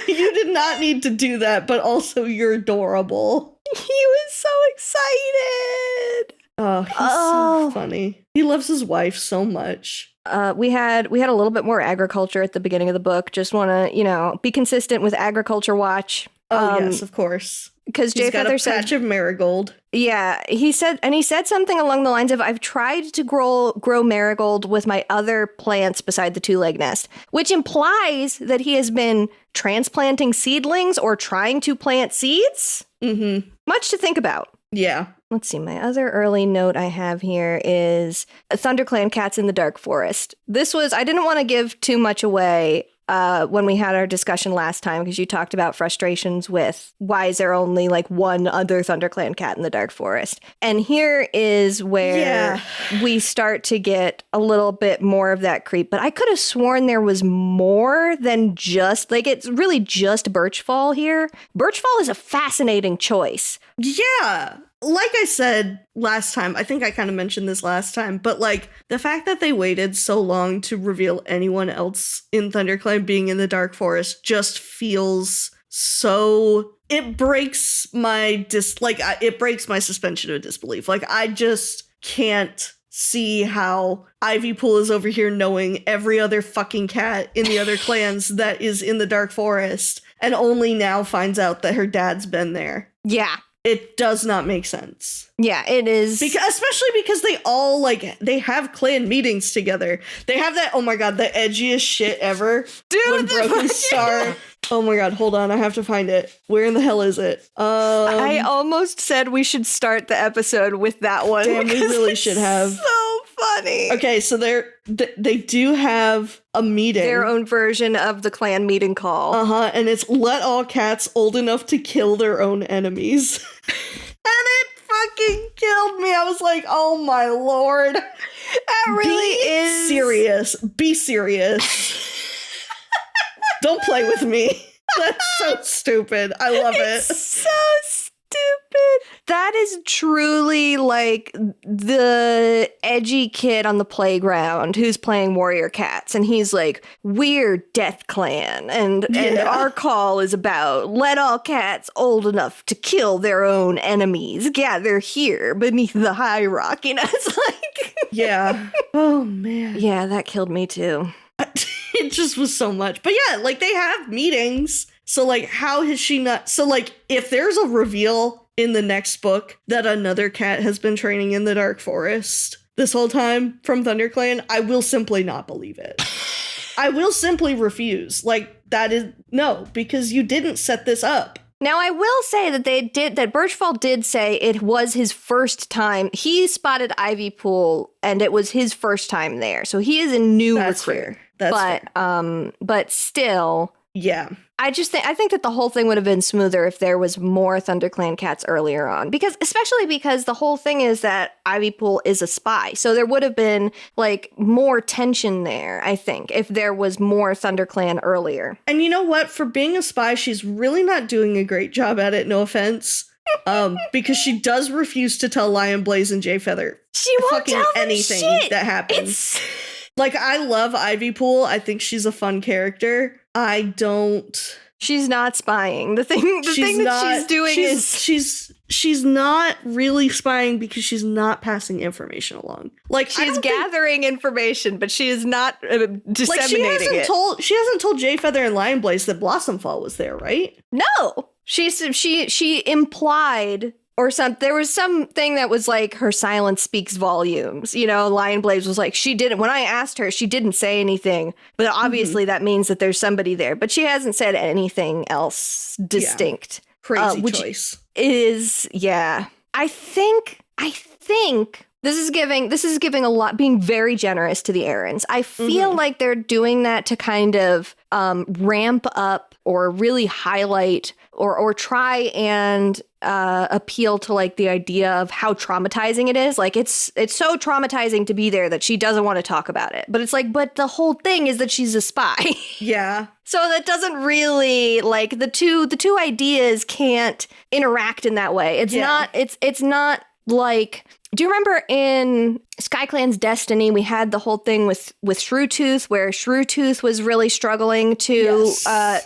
you did not need to do that, but also you're adorable. He was so excited. Oh, he's so funny. He loves his wife so much. We had a little bit more agriculture at the beginning of the book. Just want to, be consistent with Agriculture Watch. Oh, yes, of course. Because Jay Feather said, patch of marigold. Yeah, he said something along the lines of, I've tried to grow marigold with my other plants beside the two-leg nest, which implies that he has been transplanting seedlings or trying to plant seeds. Mm-hmm. Much to think about. Yeah. Let's see, my other early note I have here is ThunderClan Cats in the Dark Forest. I didn't want to give too much away when we had our discussion last time, because you talked about frustrations with why is there only like one other ThunderClan cat in the Dark Forest. And here is where we start to get a little bit more of that creep. But I could have sworn there was more than just, like, it's really just Birchfall here. Birchfall is a fascinating choice. Yeah. Like I said last time, I think I kind of mentioned this last time, but like the fact that they waited so long to reveal anyone else in ThunderClan being in the Dark Forest just feels so, it breaks my it breaks my suspension of disbelief. Like, I just can't see how Ivy Pool is over here knowing every other fucking cat in the other clans that is in the Dark Forest and only now finds out that her dad's been there. Yeah. It does not make sense. Yeah, it is. Especially because they all, they have clan meetings together. They have that, oh my god, the edgiest shit ever. Dude, when Broken Star... Oh my god, hold on, I have to find it. Where in the hell is it? I almost said we should start the episode with that one. Damn, we really should have. So funny. Okay, so they do have a meeting. Their own version of the clan meeting call. Uh-huh, and it's let all cats old enough to kill their own enemies. And it fucking killed me. I was like, oh my lord. That really is. Be serious. Don't play with me. That's so stupid. I love it. So stupid. That is truly like the edgy kid on the playground who's playing Warrior Cats. And he's like, we're Death Clan. And our call is about let all cats old enough to kill their own enemies gather here beneath the high rock. You know, it's like... Yeah. Oh, man. Yeah, that killed me too. It just was so much. But yeah, they have meetings. So, how has she not... So, if there's a reveal in the next book that another cat has been training in the Dark Forest this whole time from ThunderClan, I will simply not believe it. I will simply refuse. That is... No, because you didn't set this up. Now, I will say that that Birchfall did say it was his first time. He spotted Ivy Pool, and it was his first time there. So he is a new recruit. Fair. That's fair. But still... Yeah. I think that the whole thing would have been smoother if there was more ThunderClan cats earlier on. Especially because the whole thing is that Ivy Pool is a spy. So there would have been, more tension there, I think, if there was more ThunderClan earlier. And you know what? For being a spy, she's really not doing a great job at it, no offense. Because she does refuse to tell Lion Blaze and Jay Feather she won't fucking tell them anything shit. that happens. I love Ivy Pool. I think she's a fun character. I don't... She's not spying. The thing that she's doing is... She's not really spying because she's not passing information along. She's gathering information, but she is not disseminating it. She hasn't told Jay Feather and Lion Blaze that Blossomfall was there, right? No. She implied... Or there was something that was her silence speaks volumes. You know, Lion Blaze was she didn't, when I asked her, she didn't say anything. But obviously that means that there's somebody there. But she hasn't said anything else distinct. Yeah. Crazy choice. Is, yeah. I think This is giving a lot, being very generous to the Erins. I feel like they're doing that to kind of ramp up or really highlight or try and appeal to like the idea of how traumatizing it is. Like it's so traumatizing to be there that she doesn't want to talk about it. But it's like, but the whole thing is that she's a spy. Yeah. So that doesn't really, like, the two ideas can't interact in that way. It's not like, do you remember in SkyClan's Destiny, we had the whole thing with Shrewtooth, where Shrewtooth was really struggling to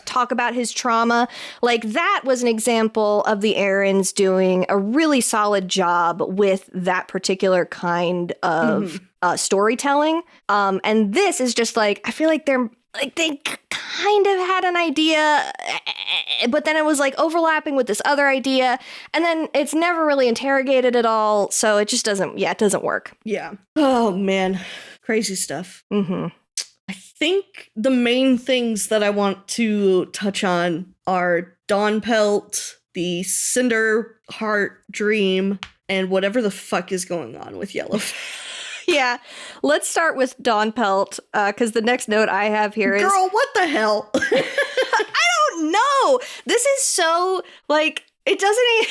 talk about his trauma? Like, that was an example of the Erins doing a really solid job with that particular kind of storytelling. And this is just like, I feel like they kind of had an idea, but then it was like overlapping with this other idea, and then it's never really interrogated at all, so it just doesn't work. Yeah. Oh, man. Crazy stuff. Mm-hmm. I think the main things that I want to touch on are Dawnpelt, the Cinderheart dream, and whatever the fuck is going on with Yellowfang. Yeah, let's start with Dawnpelt, because the next note I have here is... Girl, what the hell? I don't know! This is so, like, it doesn't...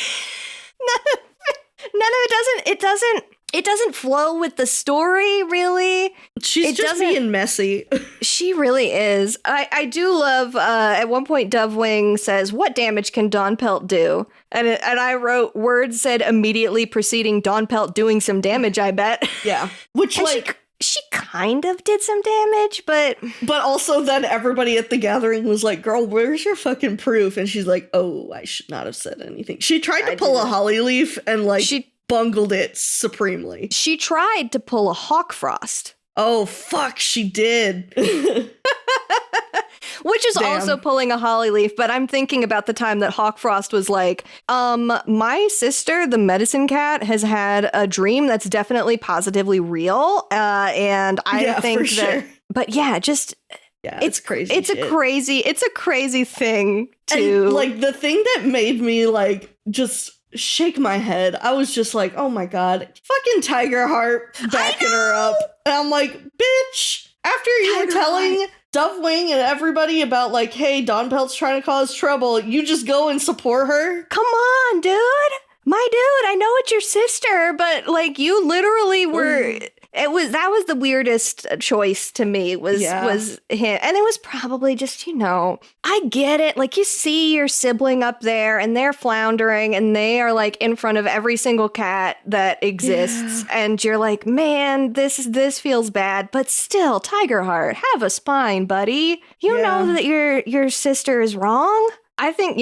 None of it doesn't... It doesn't flow with the story, really. She's just being messy. She really is. I do love, at one point, Dovewing says, "What damage can Dawnpelt do?" And I wrote, words said immediately preceding Dawnpelt doing some damage, I bet. Yeah. Which, and like... She kind of did some damage, but... But also then everybody at the gathering was like, girl, where's your fucking proof? And she's like, oh, I should not have said anything. She tried to pull a Hollyleaf and, like... bungled it supremely. She tried to pull a Hawkfrost. Oh, fuck, she did. Which is also pulling a Hollyleaf, but I'm thinking about the time that Hawkfrost was like, my sister, the medicine cat, has had a dream that's definitely positively real, and I think that... Sure. But yeah, just... Yeah, it's crazy. It's a crazy thing to... And, like, the thing that made me, like, just... shake my head. I was just like, oh my god, fucking Tigerheart backing her up. And I'm like, bitch, after you were telling Dovewing and everybody about like, hey, Dawnpelt's trying to cause trouble, you just go and support her? Come on, dude. My dude, I know it's your sister, but like you literally were... That was the weirdest choice to me, was him. And it was probably just, I get it. Like, you see your sibling up there and they're floundering and they are like in front of every single cat that exists. Yeah. And you're like, man, this feels bad. But still, Tigerheart, have a spine, buddy. You know that your sister is wrong. I think,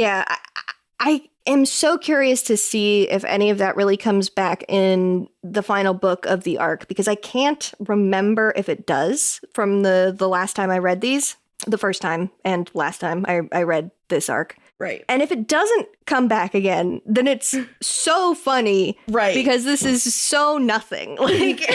I am so curious to see if any of that really comes back in the final book of the arc, because I can't remember if it does from the last time I read these, the first time and last time I read this arc. Right. And if it doesn't come back again, then it's so funny. Right. Because this is so nothing. Like,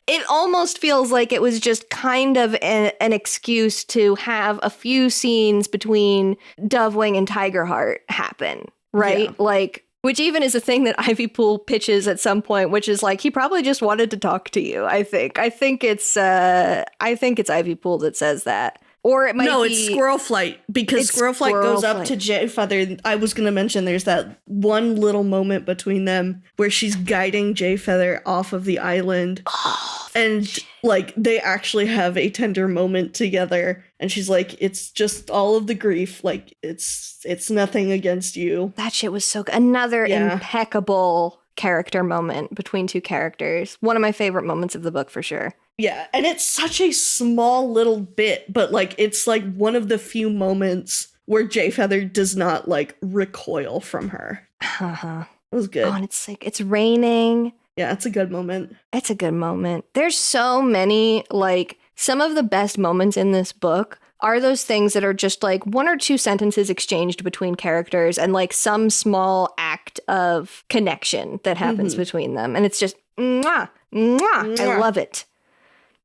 it almost feels like it was just kind of an excuse to have a few scenes between Dovewing and Tigerheart happen. Right? Yeah. Like, which even is a thing that Ivypool pitches at some point, which is like, he probably just wanted to talk to you, I think. I think it's Ivypool that says that. Or it might be... No, it's Squirrel Flight, because Squirrel Flight goes up to Jayfeather. I was going to mention there's that one little moment between them where she's guiding Jayfeather off of the island. Oh, and, like, they actually have a tender moment together. And she's like, it's just all of the grief. Like, it's nothing against you. That shit was so good. Another impeccable character moment between two characters. One of my favorite moments of the book, for sure. Yeah, and it's such a small little bit, but, like, it's, like, one of the few moments where Jayfeather does not, like, recoil from her. Uh-huh. It was good. Oh, and it's, like, it's raining. Yeah, it's a good moment. It's a good moment. There's so many, like, some of the best moments in this book are those things that are just, like, one or two sentences exchanged between characters and, like, some small act of connection that happens between them. And it's just, mwah, mwah, mwah. I love it.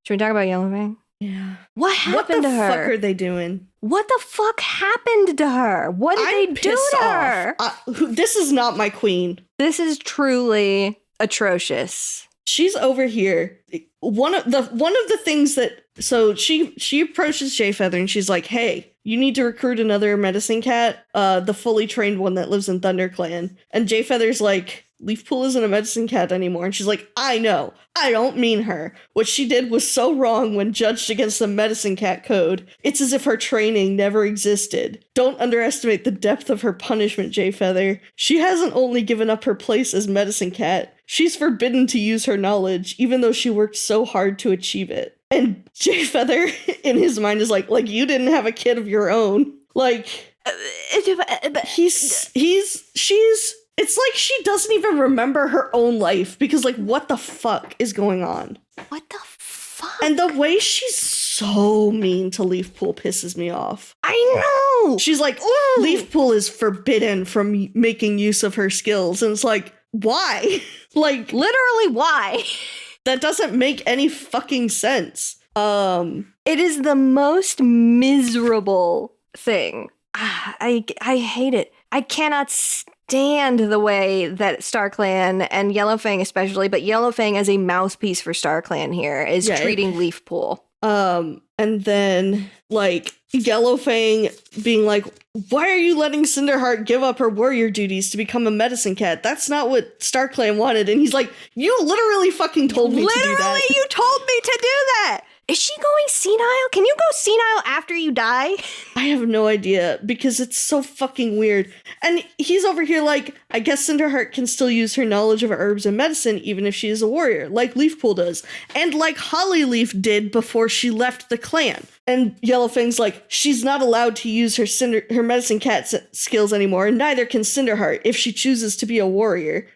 Should we talk about Yellowfang? Yeah. What happened to her? What the fuck are they doing? What the fuck happened to her? What did they do to her? This is not my queen. This is truly atrocious. She's over here. One of the things that, so she approaches Jay Feather and she's like, hey, you need to recruit another medicine cat, the fully trained one that lives in ThunderClan. And Jay Feather's like, Leafpool isn't a medicine cat anymore. And she's like, I know. I don't mean her. What she did was so wrong when judged against the medicine cat code. It's as if her training never existed. Don't underestimate the depth of her punishment, Jay Feather. She hasn't only given up her place as medicine cat, she's forbidden to use her knowledge, even though she worked so hard to achieve it. And Jay Feather, in his mind, is like you didn't have a kid of your own. Like, it's like she doesn't even remember her own life because, like, what the fuck is going on? What the fuck? And the way she's so mean to Leafpool pisses me off. I know! She's like, Leafpool is forbidden from making use of her skills. And it's like, why? Like, literally, why? That doesn't make any fucking sense. It is the most miserable thing. I hate it. I cannot stand the way that StarClan and Yellowfang especially, but Yellowfang as a mouthpiece for StarClan here is treating Leafpool. And then, like, Yellowfang being like, why are you letting Cinderheart give up her warrior duties to become a medicine cat? That's not what StarClan wanted. And he's like, you literally fucking told me to do that. Literally, you told me to do that! Is she going senile? Can you go senile after you die? I have no idea, because it's so fucking weird. And he's over here like, I guess Cinderheart can still use her knowledge of herbs and medicine even if she is a warrior, like Leafpool does. And like Hollyleaf did before she left the clan. And Yellowfang's like, she's not allowed to use her medicine cat skills anymore, and neither can Cinderheart if she chooses to be a warrior.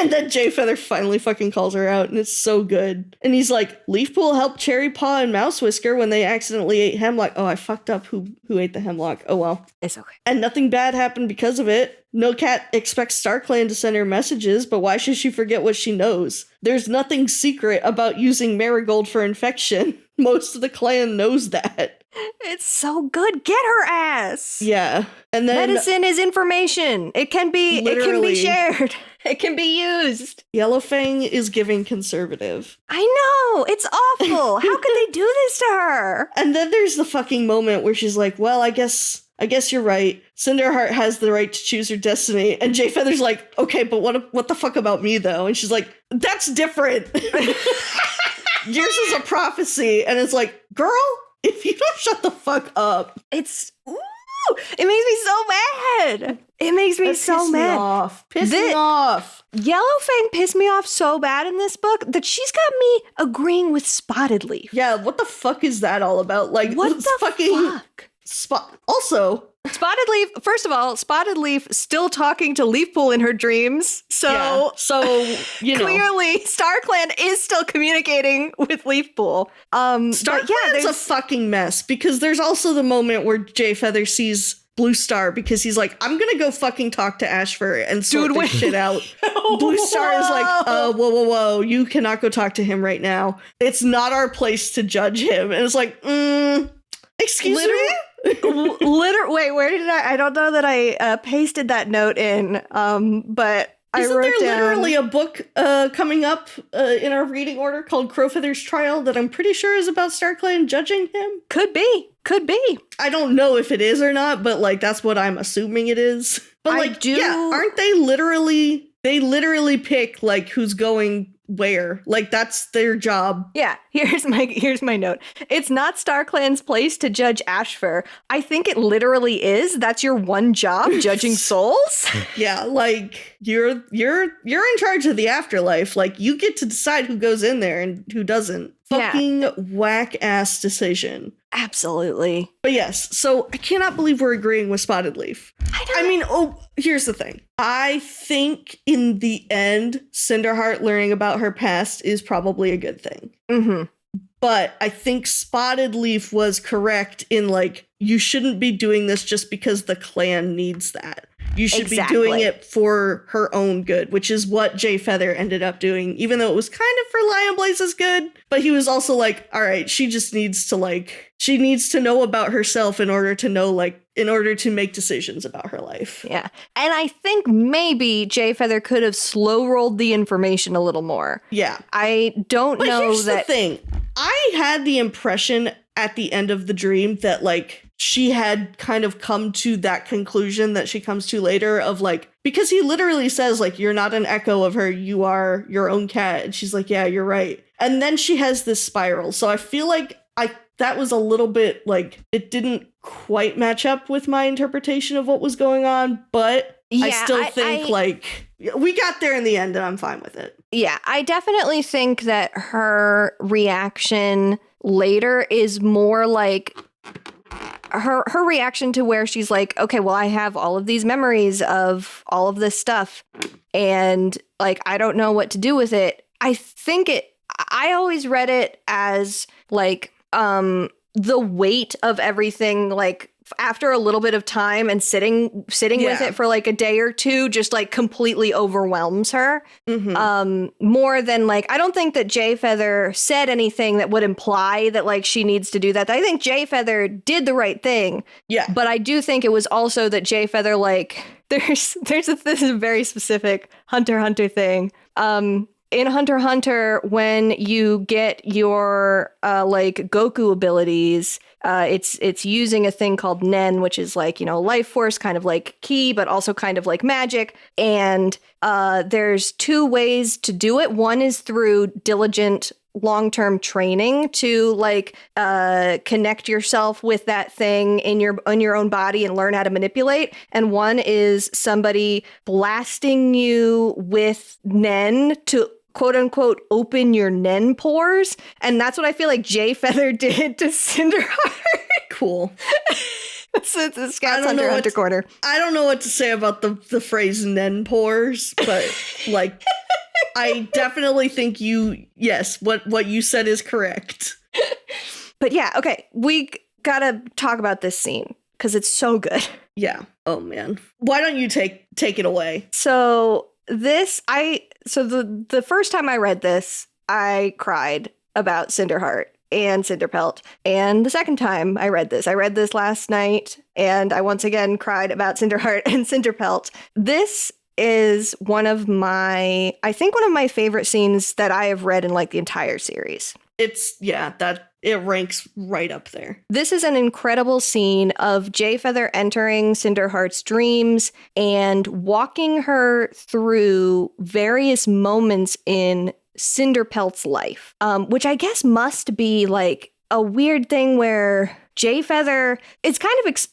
And then Jay Feather finally fucking calls her out, and it's so good. And he's like, Leafpool helped Cherry Paw and Mouse Whisker when they accidentally ate hemlock. Oh, I fucked up who ate the hemlock. Oh well. It's okay. And nothing bad happened because of it. No cat expects StarClan to send her messages, but why should she forget what she knows? There's nothing secret about using Marigold for infection. Most of the clan knows that. It's so good. Get her ass. Yeah. And then medicine is information. It can be shared. It can be used. Yellowfang is giving conservative. I know. It's awful. How could they do this to her? And then there's the fucking moment where she's like, well, I guess you're right. Cinderheart has the right to choose her destiny. And Jay Feather's like, okay, but what the fuck about me, though? And she's like, that's different. Yours is a prophecy. And it's like, girl, if you don't shut the fuck up. It makes me so mad. It makes me so mad. Piss me off. Yellowfang pissed me off so bad in this book that she's got me agreeing with Spotted Leaf. Yeah, what the fuck is that all about? Like, what the fuck? Also, Spotted Leaf, first of all, Spotted Leaf still talking to Leafpool in her dreams. So you know. Clearly, StarClan is still communicating with Leafpool. StarClan's a fucking mess, because there's also the moment where Jay Feather sees Blue Star because he's like, I'm gonna go fucking talk to Ashfur and sort this shit out. Blue Star is like, whoa, you cannot go talk to him right now. It's not our place to judge him. And it's like, excuse me? Wait, where did I don't know that I pasted that note in, but Isn't there literally a book coming up in our reading order called Crowfeather's Trial that I'm pretty sure is about StarClan judging him? Could be. I don't know if it is or not, but like that's what I'm assuming it is. But aren't they literally pick like who's going where? Like that's their job. Yeah, here's my note. It's not StarClan's place to judge Ashfur. I think it literally is. That's your one job, judging souls. Yeah, like you're in charge of the afterlife. Like you get to decide who goes in there and who doesn't. Fucking whack ass decision. Absolutely. But yes, so I cannot believe we're agreeing with Spotted Leaf. Here's the thing. I think in the end, Cinderheart learning about her past is probably a good thing. Mm-hmm. But I think Spotted Leaf was correct in like, you shouldn't be doing this just because the clan needs that. You should be doing it for her own good, which is what Jay Feather ended up doing, even though it was kind of for Lion Blaze's good. But he was also like, all right, she just needs to she needs to know about herself in order to know like in order to make decisions about her life. Yeah. And I think maybe Jay Feather could have slow rolled the information a little more. Yeah. I don't know here's that. The thing. I had the impression at the end of the dream that, like, she had kind of come to that conclusion that she comes to later of, like, because he literally says, like, you're not an echo of her, you are your own cat. And she's like, yeah, you're right. And then she has this spiral. So I feel like that was a little bit, like, it didn't quite match up with my interpretation of what was going on, but I still think, like, we got there in the end and I'm fine with it. Yeah, I definitely think that her reaction later is more like her reaction to where she's like, okay, well, I have all of these memories of all of this stuff and, like, I don't know what to do with it. I always read it as, like, the weight of everything, like, after a little bit of time and sitting with it for, like, a day or two just, like, completely overwhelms her. More than, like, I don't think that Jay Feather said anything that would imply that, like, she needs to do that. I think Jay Feather did the right thing. Yeah. But I do think it was also that Jay Feather, like, this is a very specific Hunter x Hunter thing. In Hunter x Hunter, when you get your like Goku abilities, it's using a thing called Nen, which is like, you know, life force, kind of like ki, but also kind of like magic. And there's two ways to do it. One is through diligent long-term training to like connect yourself with that thing in your own body and learn how to manipulate. And one is somebody blasting you with Nen to quote unquote open your Nen pores. And that's what I feel like Jay Feather did to Cinderheart. Cool. It's Scout's Hunter Corner. I don't know what to say about the phrase Nen pores, but like I definitely think what you said is correct. But yeah, okay, we gotta talk about this scene because it's so good. Yeah. Oh man. Why don't you take it away? So the first time I read this, I cried about Cinderheart and Cinderpelt. And the second time I read this last night, and I once again cried about Cinderheart and Cinderpelt. This is one of my favorite scenes that I have read in like the entire series. It ranks right up there. This is an incredible scene of Jay Feather entering Cinderheart's dreams and walking her through various moments in Cinderpelt's life, which I guess must be like a weird thing where Jay Feather is kind of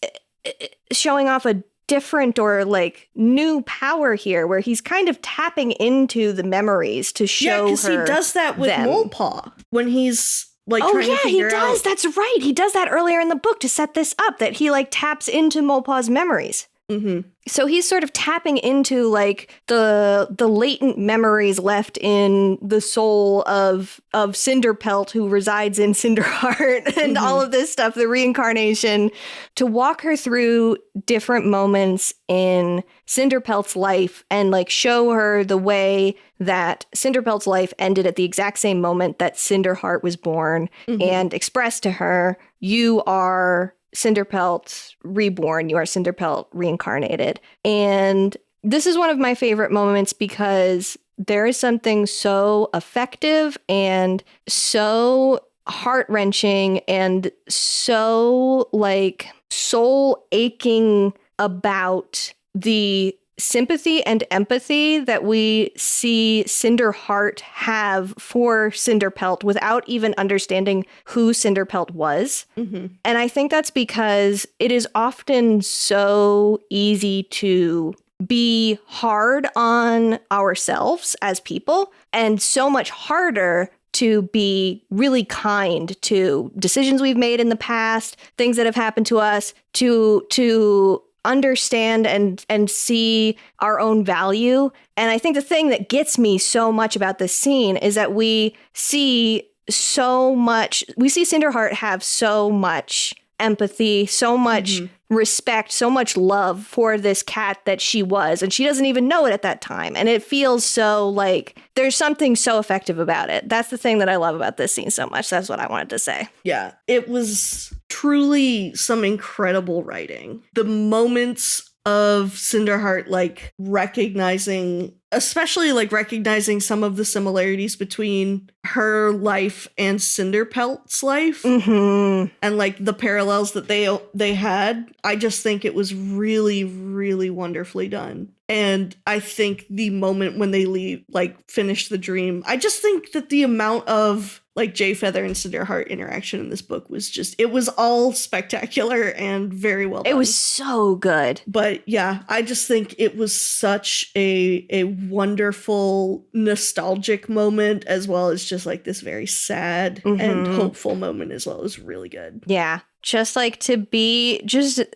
showing off a different or like new power here where he's kind of tapping into the memories to show her. Yeah, because he does that with Molepaw when he's like trying to figure out. Oh yeah, he does. That's right. He does that earlier in the book to set this up, that he like taps into Molepaw's memories. Mm-hmm. So he's sort of tapping into like the latent memories left in the soul of Cinderpelt, who resides in Cinderheart, and all of this stuff, the reincarnation, to walk her through different moments in Cinderpelt's life and like show her the way that Cinderpelt's life ended at the exact same moment that Cinderheart was born, and express to her, you are Cinderpelt reborn, you are Cinderpelt reincarnated. And this is one of my favorite moments because there is something so effective and so heart-wrenching and so like soul aching about the sympathy and empathy that we see Cinderheart have for Cinderpelt without even understanding who Cinderpelt was. And I think that's because it is often so easy to be hard on ourselves as people, and so much harder to be really kind to decisions we've made in the past, things that have happened to us, to understand and see our own value. And I think the thing that gets me so much about this scene is that we see Cinderheart have so much empathy, so much respect, so much love for this cat that she was, and she doesn't even know it at that time. And it feels so like there's something so effective about it. That's the thing that I love about this scene so much. That's what I wanted to say. Yeah, it was truly some incredible writing. The moments of Cinderheart, like, recognizing some of the similarities between her life and Cinderpelt's life, and like the parallels that they had. I just think it was really, really wonderfully done. And I think the moment when they leave, like, finish the dream, I just think that the amount of like Jayfeather and Cinderheart interaction in this book was just, it was all spectacular and very well done. It was so good. But yeah, I just think it was such a wonderful, nostalgic moment, as well as just like this very sad and hopeful moment as well. It was really good. Yeah. Just like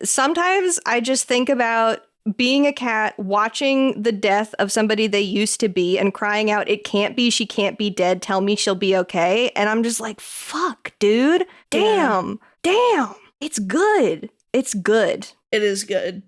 sometimes I just think about being a cat, watching the death of somebody they used to be and crying out, "It can't be, she can't be dead, tell me she'll be okay." And I'm just like, fuck, dude. Damn. It's good. It's good. It is good.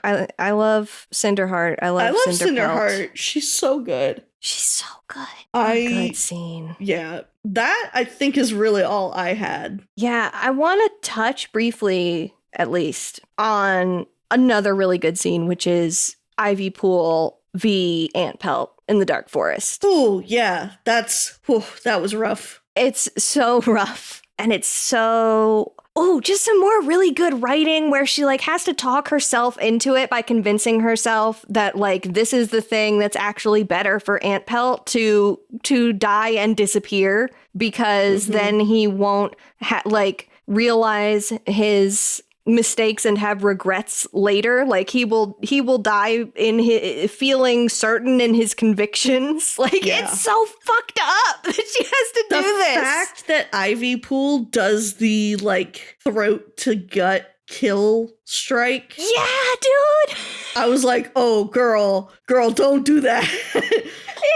I love Cinderheart. I love Cinderheart. She's so good. She's so good. Good scene. Yeah. That, I think, is really all I had. Yeah. I want to touch briefly, at least, on another really good scene, which is Ivy Pool v. Ant Pelt in the Dark Forest. Oh, yeah. That was rough. It's so rough. And it's so... Oh, just some more really good writing where she like has to talk herself into it by convincing herself that like this is the thing that's actually better for Ant Pelt to die and disappear, because then he won't realize his mistakes and have regrets later. Like he will die in his feeling certain in his convictions. Like it's so fucked up that she has to do this. The fact that Ivy Pool does the like throat to gut kill strike. Yeah, dude. I was like, oh, girl, don't do that.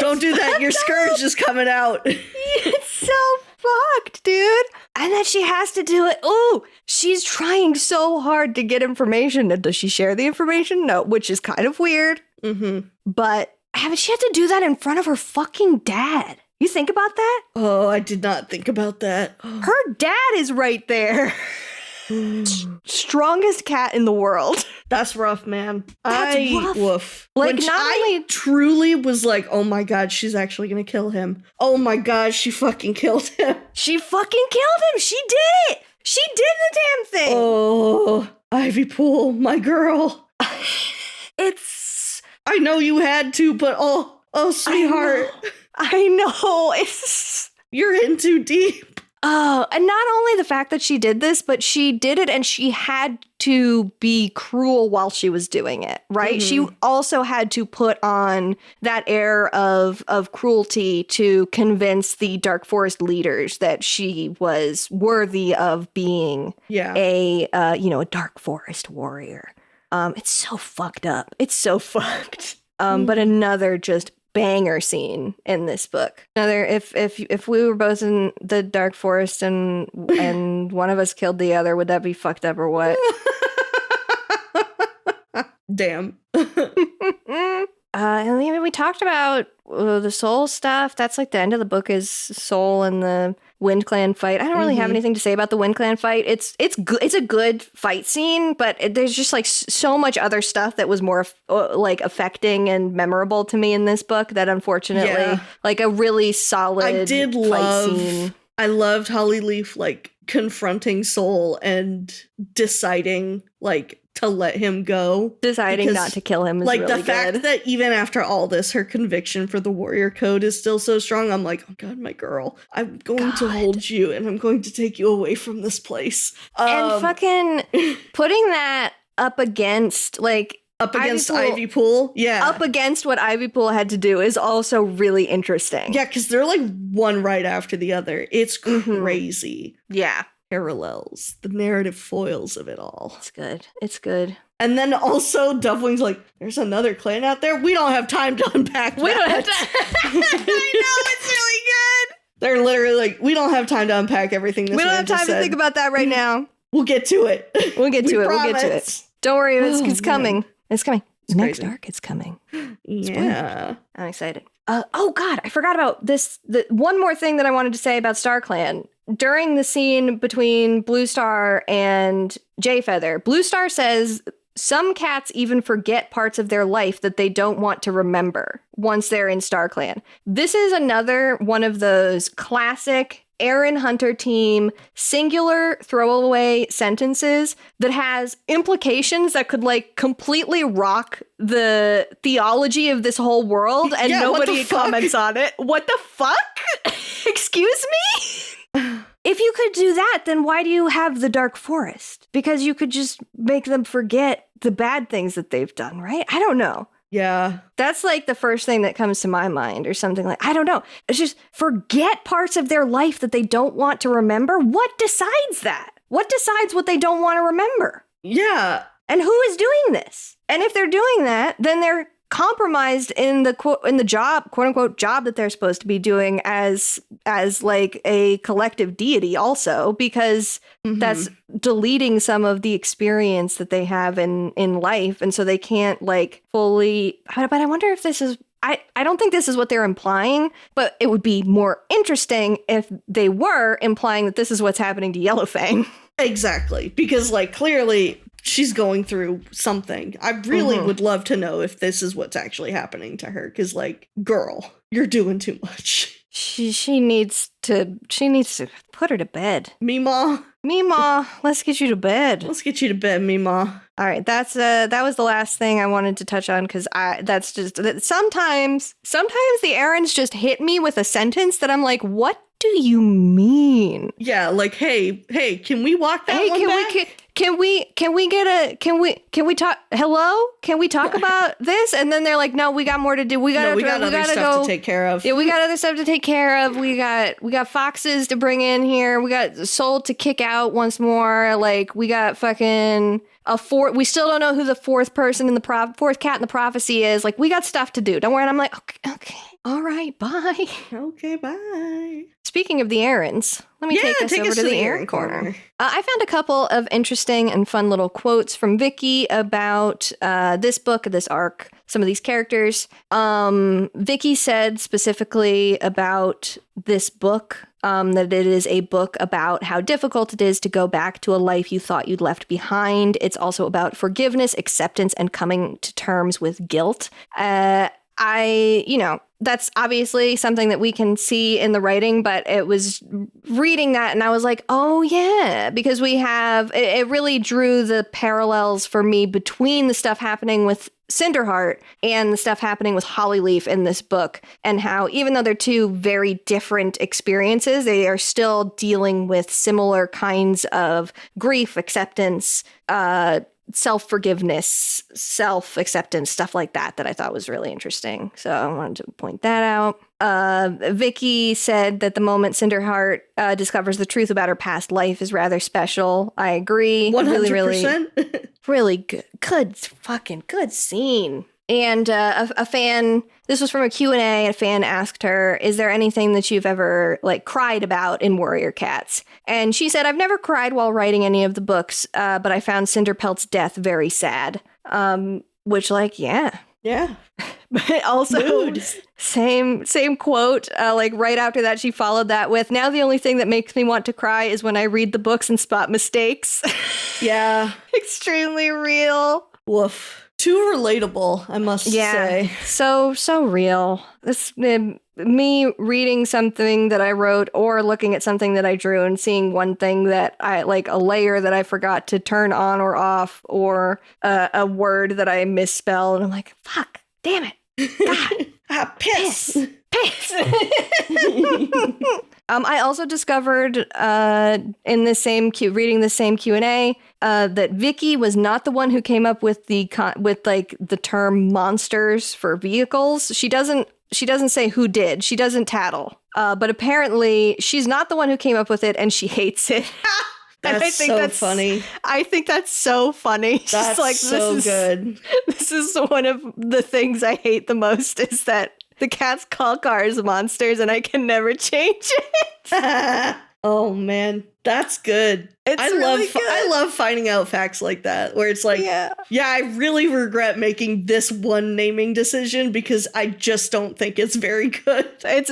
Don't do that. Your scourge is coming out. It's so fucked, dude. And then she has to do it. Oh, she's trying so hard to get information. And does she share the information? No, which is kind of weird. But she had to do that in front of her fucking dad. You think about that? Oh, I did not think about that. Her dad is right there. Strongest cat in the world. That's rough, man. That's rough. Woof. Like, I truly was like, oh my god, she's actually gonna kill him. Oh my god, she fucking killed him. She fucking killed him. She did it. She did the damn thing. Oh, Ivy Pool, my girl. I know you had to, but oh, sweetheart. I know. You're in too deep. Oh, and not only the fact that she did this, but she did it and she had to be cruel while she was doing it, right? She also had to put on that air of cruelty to convince the Dark Forest leaders that she was worthy of being a Dark Forest warrior. It's so fucked up. It's so fucked. But another just banger scene in this book. Another, if we were both in the Dark Forest and one of us killed the other, would that be fucked up or what? Damn. And we talked about the Soul stuff. That's like the end of the book is Soul and the Wind Clan fight. I don't really have anything to say about the Wind Clan fight. It's good. It's a good fight scene, but there's just like so much other stuff that was more like affecting and memorable to me in this book that unfortunately, like a really solid fight scene. I loved Hollyleaf like confronting Soul and deciding like to let him go. Deciding not to kill him is like really the fact that even after all this, her conviction for the warrior code is still so strong. I'm like, oh god, my girl, I'm going to hold you and I'm going to take you away from this place. And fucking putting that up against Ivy Pool. Yeah. Up against what Ivy Pool had to do is also really interesting. Yeah, because they're like one right after the other. It's crazy. Yeah. Parallels, the narrative foils of it all. It's good. And then also Duffling's like, there's another clan out there. We don't have time to unpack that. We don't have time. I know, it's really good. They're literally like, we don't have time to unpack everything this We don't have time to think about that right now. We'll get to it. We'll get to it. Don't worry, it's coming. Man. It's coming. It's Next crazy. arc, it's coming. Yeah. I'm excited. Oh God, I forgot about this. The one more thing that I wanted to say about StarClan. during the scene between Blue Star and Jayfeather, Blue Star says some cats even forget parts of their life that they don't want to remember once they're in StarClan. This is another one of those classic Erin Hunter team singular throwaway sentences that has implications that could like completely rock the theology of this whole world, and nobody comments on it. What the fuck? Excuse me? If you could do that, then why do you have the Dark Forest? Because you could just make them forget the bad things that they've done, right? I don't know. Yeah. That's like the first thing that comes to my mind, or something like, I don't know. It's just forget parts of their life that they don't want to remember. What decides that? What decides what they don't want to remember? Yeah. And who is doing this? And if they're doing that, then they're compromised in the job, quote unquote, job that they're supposed to be doing as like a collective deity also, because that's deleting some of the experience that they have in life. And so they can't like fully, but I wonder if this is, I don't think this is what they're implying, but it would be more interesting if they were implying that this is what's happening to Yellowfang. Exactly. Because like clearly she's going through something. I really would love to know if this is what's actually happening to her. Because, like, girl, you're doing too much. She needs to put her to bed. Meemaw, let's get you to bed. Let's get you to bed, Meemaw. All right, that was the last thing I wanted to touch on, because sometimes the Erins just hit me with a sentence that I'm like, what do you mean? Yeah, like, hey, can we walk that one back? Can we talk? Hello? Can we talk about this? And then they're like, no, we got more to do. We got other stuff to take care of. Yeah, we got other stuff to take care of. We got foxes to bring in here. We got Soul to kick out once more. Like, we got fucking we still don't know who the fourth person in the fourth cat in the prophecy is. Like, we got stuff to do. Don't worry. And I'm like, okay. All right, bye. Okay, bye. Speaking of the Erins, let me take us over to the Erin Corner. I found a couple of interesting and fun little quotes from Vicky about this book, this arc, some of these characters. Vicky said specifically about this book that it is a book about how difficult it is to go back to a life you thought you'd left behind. It's also about forgiveness, acceptance, and coming to terms with guilt. That's obviously something that we can see in the writing, but it was reading that and I was like, oh yeah, because it really drew the parallels for me between the stuff happening with Cinderheart and the stuff happening with Hollyleaf in this book, and how even though they're two very different experiences, they are still dealing with similar kinds of grief, acceptance, self-forgiveness, self-acceptance, stuff like that I thought was really interesting. So I wanted to point that out. Vicky said that the moment Cinderheart discovers the truth about her past life is rather special. I agree. 100%. Really good fucking good scene. And a fan, this was from a Q&A, a fan asked her, is there anything that you've ever like cried about in Warrior Cats? And she said, I've never cried while writing any of the books, but I found Cinderpelt's death very sad. Which, like, yeah. Yeah. But also, same quote, like right after that, she followed that with, now the only thing that makes me want to cry is when I read the books and spot mistakes. Yeah. Extremely real. Woof. Too relatable, I must say. So real. This me reading something that I wrote or looking at something that I drew and seeing one thing that I like, a layer that I forgot to turn on or off, or a word that I misspelled, and I'm like, fuck, damn it. God. Piss. I also discovered in the same reading the same Q&A that Vicky was not the one who came up with the term monsters for vehicles. She doesn't say who did. She doesn't tattle. But apparently she's not the one who came up with it, and she hates it. That's funny. I think that's so funny. That's like, so good. This is one of the things I hate the most, is that the cats call cars monsters and I can never change it. Oh man, that's good. I love finding out facts like that where it's like, yeah, I really regret making this one naming decision because I just don't think it's very good. It's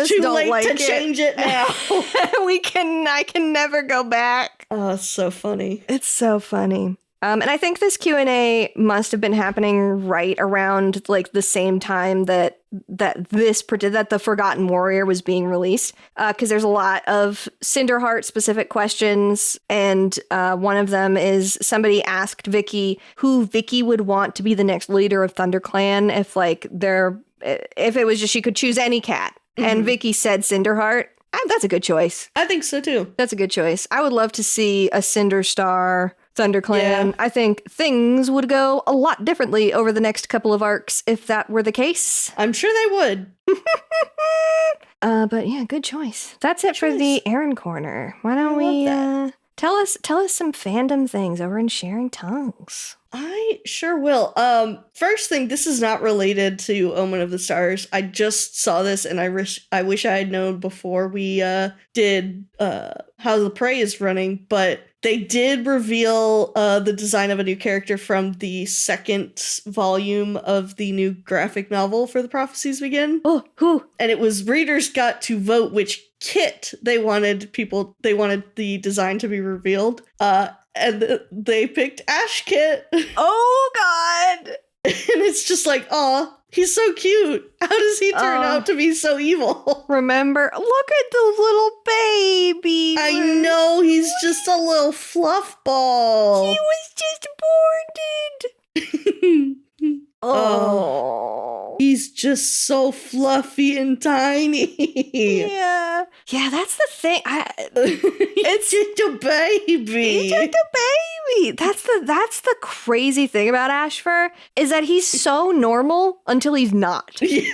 too late to change it now. I can never go back. Oh, it's so funny. It's so funny. And I think this Q&A must have been happening right around like the same time that the Forgotten Warrior was being released, because there's a lot of Cinderheart specific questions, and one of them is somebody asked Vicky who Vicky would want to be the next leader of ThunderClan if it was just she could choose any cat, and Vicky said Cinderheart. That's a good choice. I think so too. That's a good choice. I would love to see a Cinder Star ThunderClan. Yeah. I think things would go a lot differently over the next couple of arcs if that were the case. I'm sure they would. But yeah, good choice. That's it for the Erin Corner. Why don't we tell us some fandom things over in Sharing Tongues? I sure will. First thing, this is not related to Omen of the Stars. I just saw this and I wish I had known before we did How the Prey is running, but they did reveal the design of a new character from the second volume of the new graphic novel for The Prophecies Begin. Oh, who? And it was readers got to vote which kit they wanted the design to be revealed. And they picked Ash Kit. Oh, God. And it's just like, aw, he's so cute. How does he turn out to be so evil? Remember, look at the little baby. I know, he's just a little fluff ball. He was just aborted. Oh. He's just so fluffy and tiny. Yeah. Yeah, that's the thing. It's just a baby. He's just a baby. That's the crazy thing about Ashfur is that he's so normal until he's not. Yeah.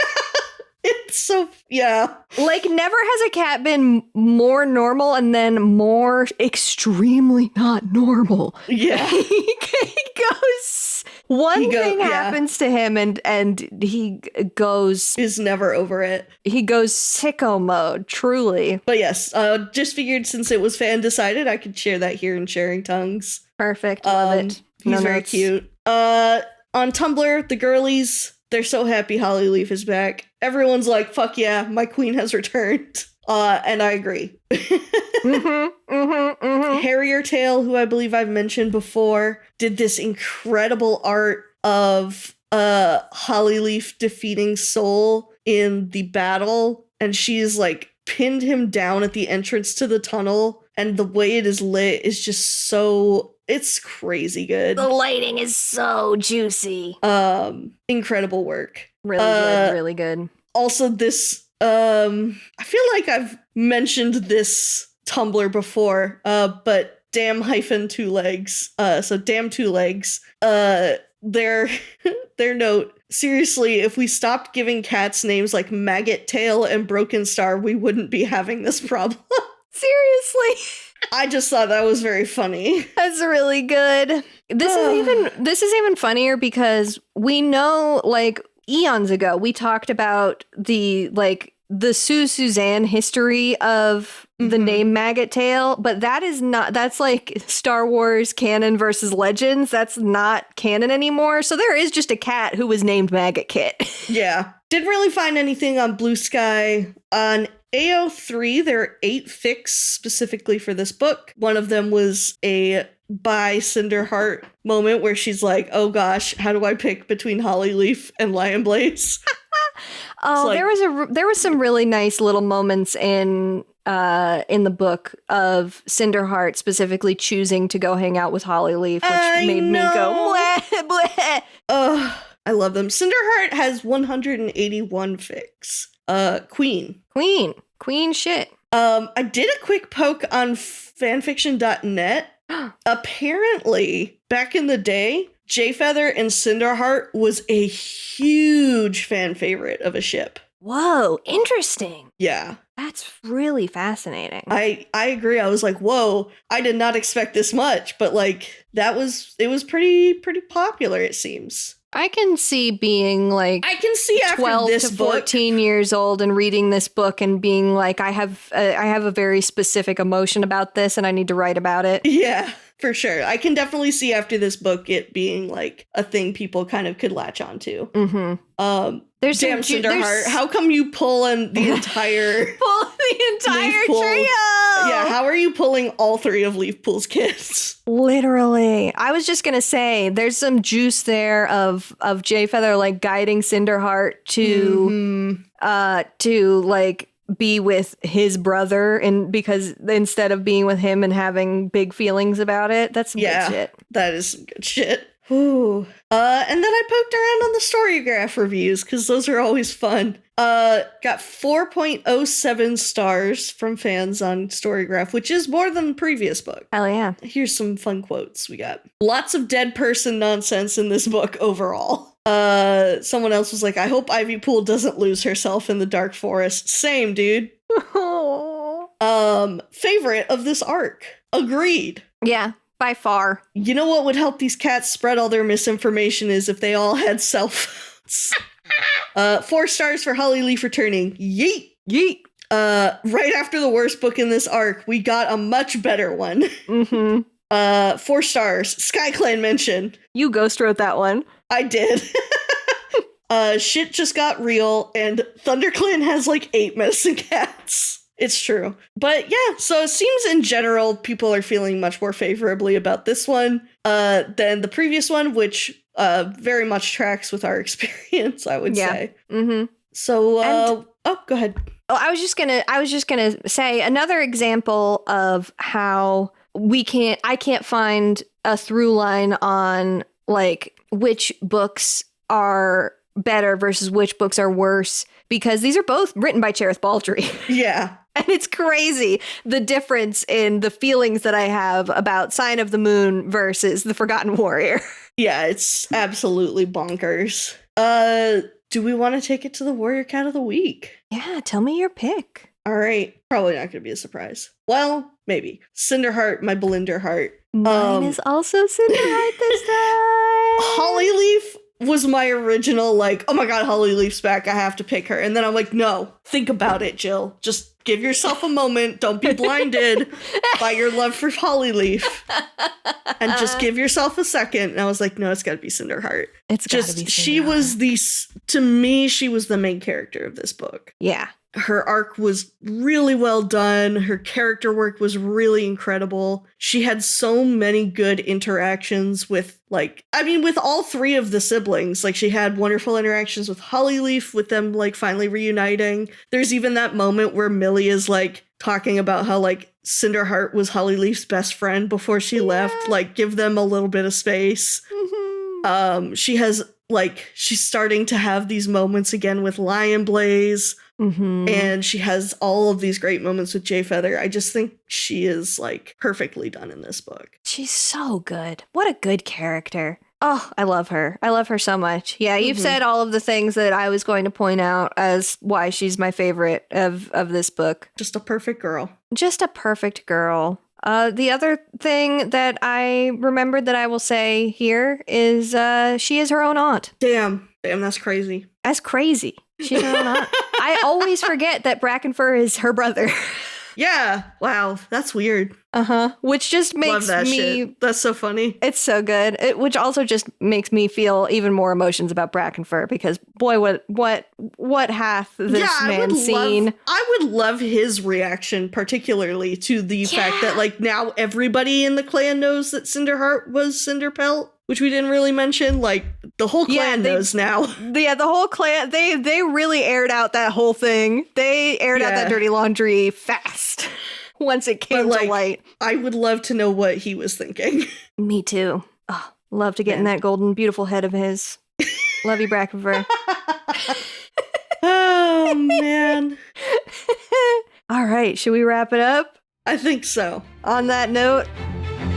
It's so, yeah. Like, never has a cat been more normal and then more extremely not normal. Yeah. He goes, one thing happens to him and he goes... Is never over it. He goes sicko mode, truly. But yes, just figured since it was fan decided, I could share that here in Sharing Tongues. Perfect, love it. He's very cute. On Tumblr, the girlies... They're so happy Hollyleaf is back. Everyone's like, fuck yeah, my queen has returned. And I agree. Harrier Tail, who I believe I've mentioned before, did this incredible art of Hollyleaf defeating Soul in the battle. And she's like pinned him down at the entrance to the tunnel. And the way it is lit is just so... It's crazy good. The lighting is so juicy. Incredible work. Really good, really good. Also, this, I feel like I've mentioned this Tumblr before, but damn-2 legs. So damn 2 legs. Their note, seriously, if we stopped giving cats names like Maggot Tail and Broken Star, we wouldn't be having this problem. Seriously. I just thought that was very funny. That's really good. This is even funnier because we know, like, eons ago, we talked about the Suzanne history of the name Maggot Tail, but that's like Star Wars canon versus Legends. That's not canon anymore. So there is just a cat who was named Maggot Kit. Yeah. Didn't really find anything on Blue Sky. On AO3, there are 8 fics specifically for this book. One of them was a by Cinderheart moment where she's like, oh gosh, how do I pick between Hollyleaf and Lion Blaze? Oh, like, there was some really nice little moments in the book of Cinderheart specifically choosing to go hang out with Hollyleaf, which made me go, bleh, bleh. Ugh, I love them. Cinderheart has 181 fics. Queen shit. I did a quick poke on fanfiction.net. Apparently, back in the day, Jayfeather and Cinderheart was a huge fan favorite of a ship. Whoa, interesting. Yeah. That's really fascinating. I agree. I was like, whoa, I did not expect this much, but like it was pretty popular, it seems. I can see being like I can see after 12 this to book, 14 years old and reading this book and being like, I have a very specific emotion about this and I need to write about it. Yeah, for sure. I can definitely see after this book it being like a thing people kind of could latch onto. Mm-hmm. There's damn Cinderheart. How come you pulling the entire trio? Yeah, how are you pulling all three of Leafpool's kids? Literally. I was just gonna say there's some juice there of Jay Feather like guiding Cinderheart to like be with his brother, and because instead of being with him and having big feelings about it. That's some good shit. That is some good shit. Ooh. And then I poked around on the Storygraph reviews because those are always fun. Got 4.07 stars from fans on Storygraph, which is more than the previous book. Hell yeah. Here's some fun quotes we got. Lots of dead person nonsense in this book overall. Someone else was like, I hope Ivy Pool doesn't lose herself in the dark forest. Same, dude. Favorite of this arc. Agreed. Yeah. By far. You know what would help these cats spread all their misinformation is if they all had cell phones. 4 stars for Hollyleaf returning. Yeet. Yeet. Right after the worst book in this arc, we got a much better one. Mm-hmm. 4 stars. SkyClan mention. You ghost wrote that one. I did. Shit just got real, and ThunderClan has like 8 medicine cats. It's true. But yeah, so it seems in general people are feeling much more favorably about this one than the previous one, which very much tracks with our experience, I would say. Mm-hmm. So, go ahead. Oh, I was just gonna say another example of how I can't find a through line on like which books are better versus which books are worse, because these are both written by Cherith Baldry. Yeah. And it's crazy the difference in the feelings that I have about Sign of the Moon versus The Forgotten Warrior. Yeah, it's absolutely bonkers. Do we want to take it to the Warrior Cat of the Week? Yeah, tell me your pick. All right. Probably not going to be a surprise. Well, maybe. Cinderheart, my Belinderheart. Mine is also Cinderheart this time. Hollyleaf was my original, like, oh my god, Hollyleaf's back, I have to pick her. And then I'm like, no, think about it, Jill. Just give yourself a moment. Don't be blinded by your love for Hollyleaf. And just give yourself a second. And I was like, no, it's gotta be Cinderheart. It's gotta be Cinderheart. She was to me, she was the main character of this book. Yeah. Her arc was really well done. Her character work was really incredible. She had so many good interactions with with all 3 of the siblings. Like, she had wonderful interactions with Hollyleaf, with them, like, finally reuniting. There's even that moment where Millie is, like, talking about how, like, Cinderheart was Hollyleaf's best friend before she left. Like, give them a little bit of space. Mm-hmm. She has, like, she's starting to have these moments again with Lion Blaze. Mm-hmm. And she has all of these great moments with Jay Feather. I just think she is, like, perfectly done in this book. She's so good. What a good character. Oh, I love her. I love her so much. Yeah, you've said all of the things that I was going to point out as why she's my favorite of this book. Just a perfect girl. Just a perfect girl. The other thing that I remembered that I will say here is she is her own aunt. Damn, that's crazy. That's crazy. She's her own aunt. I always forget that Brackenfur is her brother. Yeah. Wow. That's weird. Which just makes me... shit. That's so funny. It's so good. Which also just makes me feel even more emotions about Brackenfur, because boy, what hath this man seen? I would love his reaction, particularly to the fact that, like, now everybody in the clan knows that Cinderheart was Cinderpelt, which we didn't really mention. Like, the whole clan knows now. Yeah, the whole clan, they really aired out that whole thing. They aired out that dirty laundry fast once it came to light. I would love to know what he was thinking. Me too. Oh, love to get in that golden, beautiful head of his. Love you, Brackenfur. Oh, man. All right, should we wrap it up? I think so. On that note,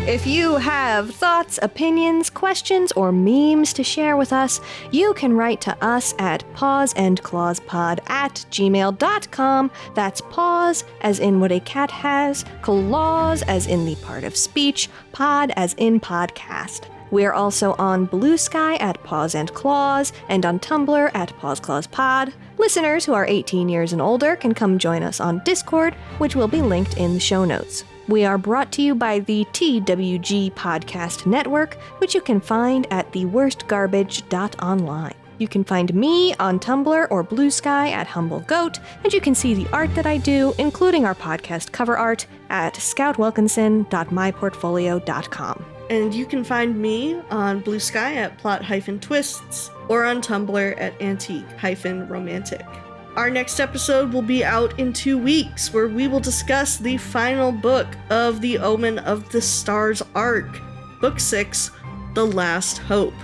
if you have thoughts, opinions, questions, or memes to share with us, you can write to us at pawsandclawspod@gmail.com. That's paws as in what a cat has, claws as in the part of speech, pod as in podcast. We are also on Blue Sky at Paws and Clause, and on Tumblr at Paws Clause Pod. Listeners who are 18 years and older can come join us on Discord, which will be linked in the show notes. We are brought to you by the TWG Podcast Network, which you can find at theworstgarbage.online. You can find me on Tumblr or Blue Sky at Humble Goat, and you can see the art that I do, including our podcast cover art, at scoutwilkinson.myportfolio.com. And you can find me on Blue Sky at plot-twists, or on Tumblr at antique-romantic. Our next episode will be out in 2 weeks, where we will discuss the final book of the Omen of the Stars arc, Book 6, The Last Hope.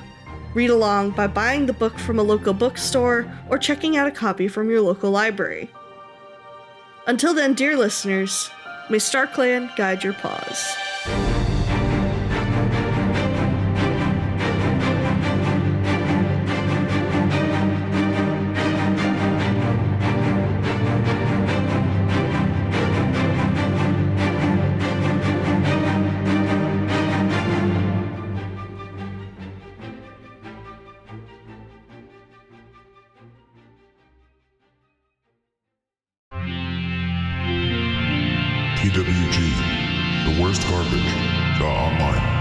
Read along by buying the book from a local bookstore or checking out a copy from your local library. Until then, dear listeners, may StarClan guide your paws. TWG, the worst garbage, online.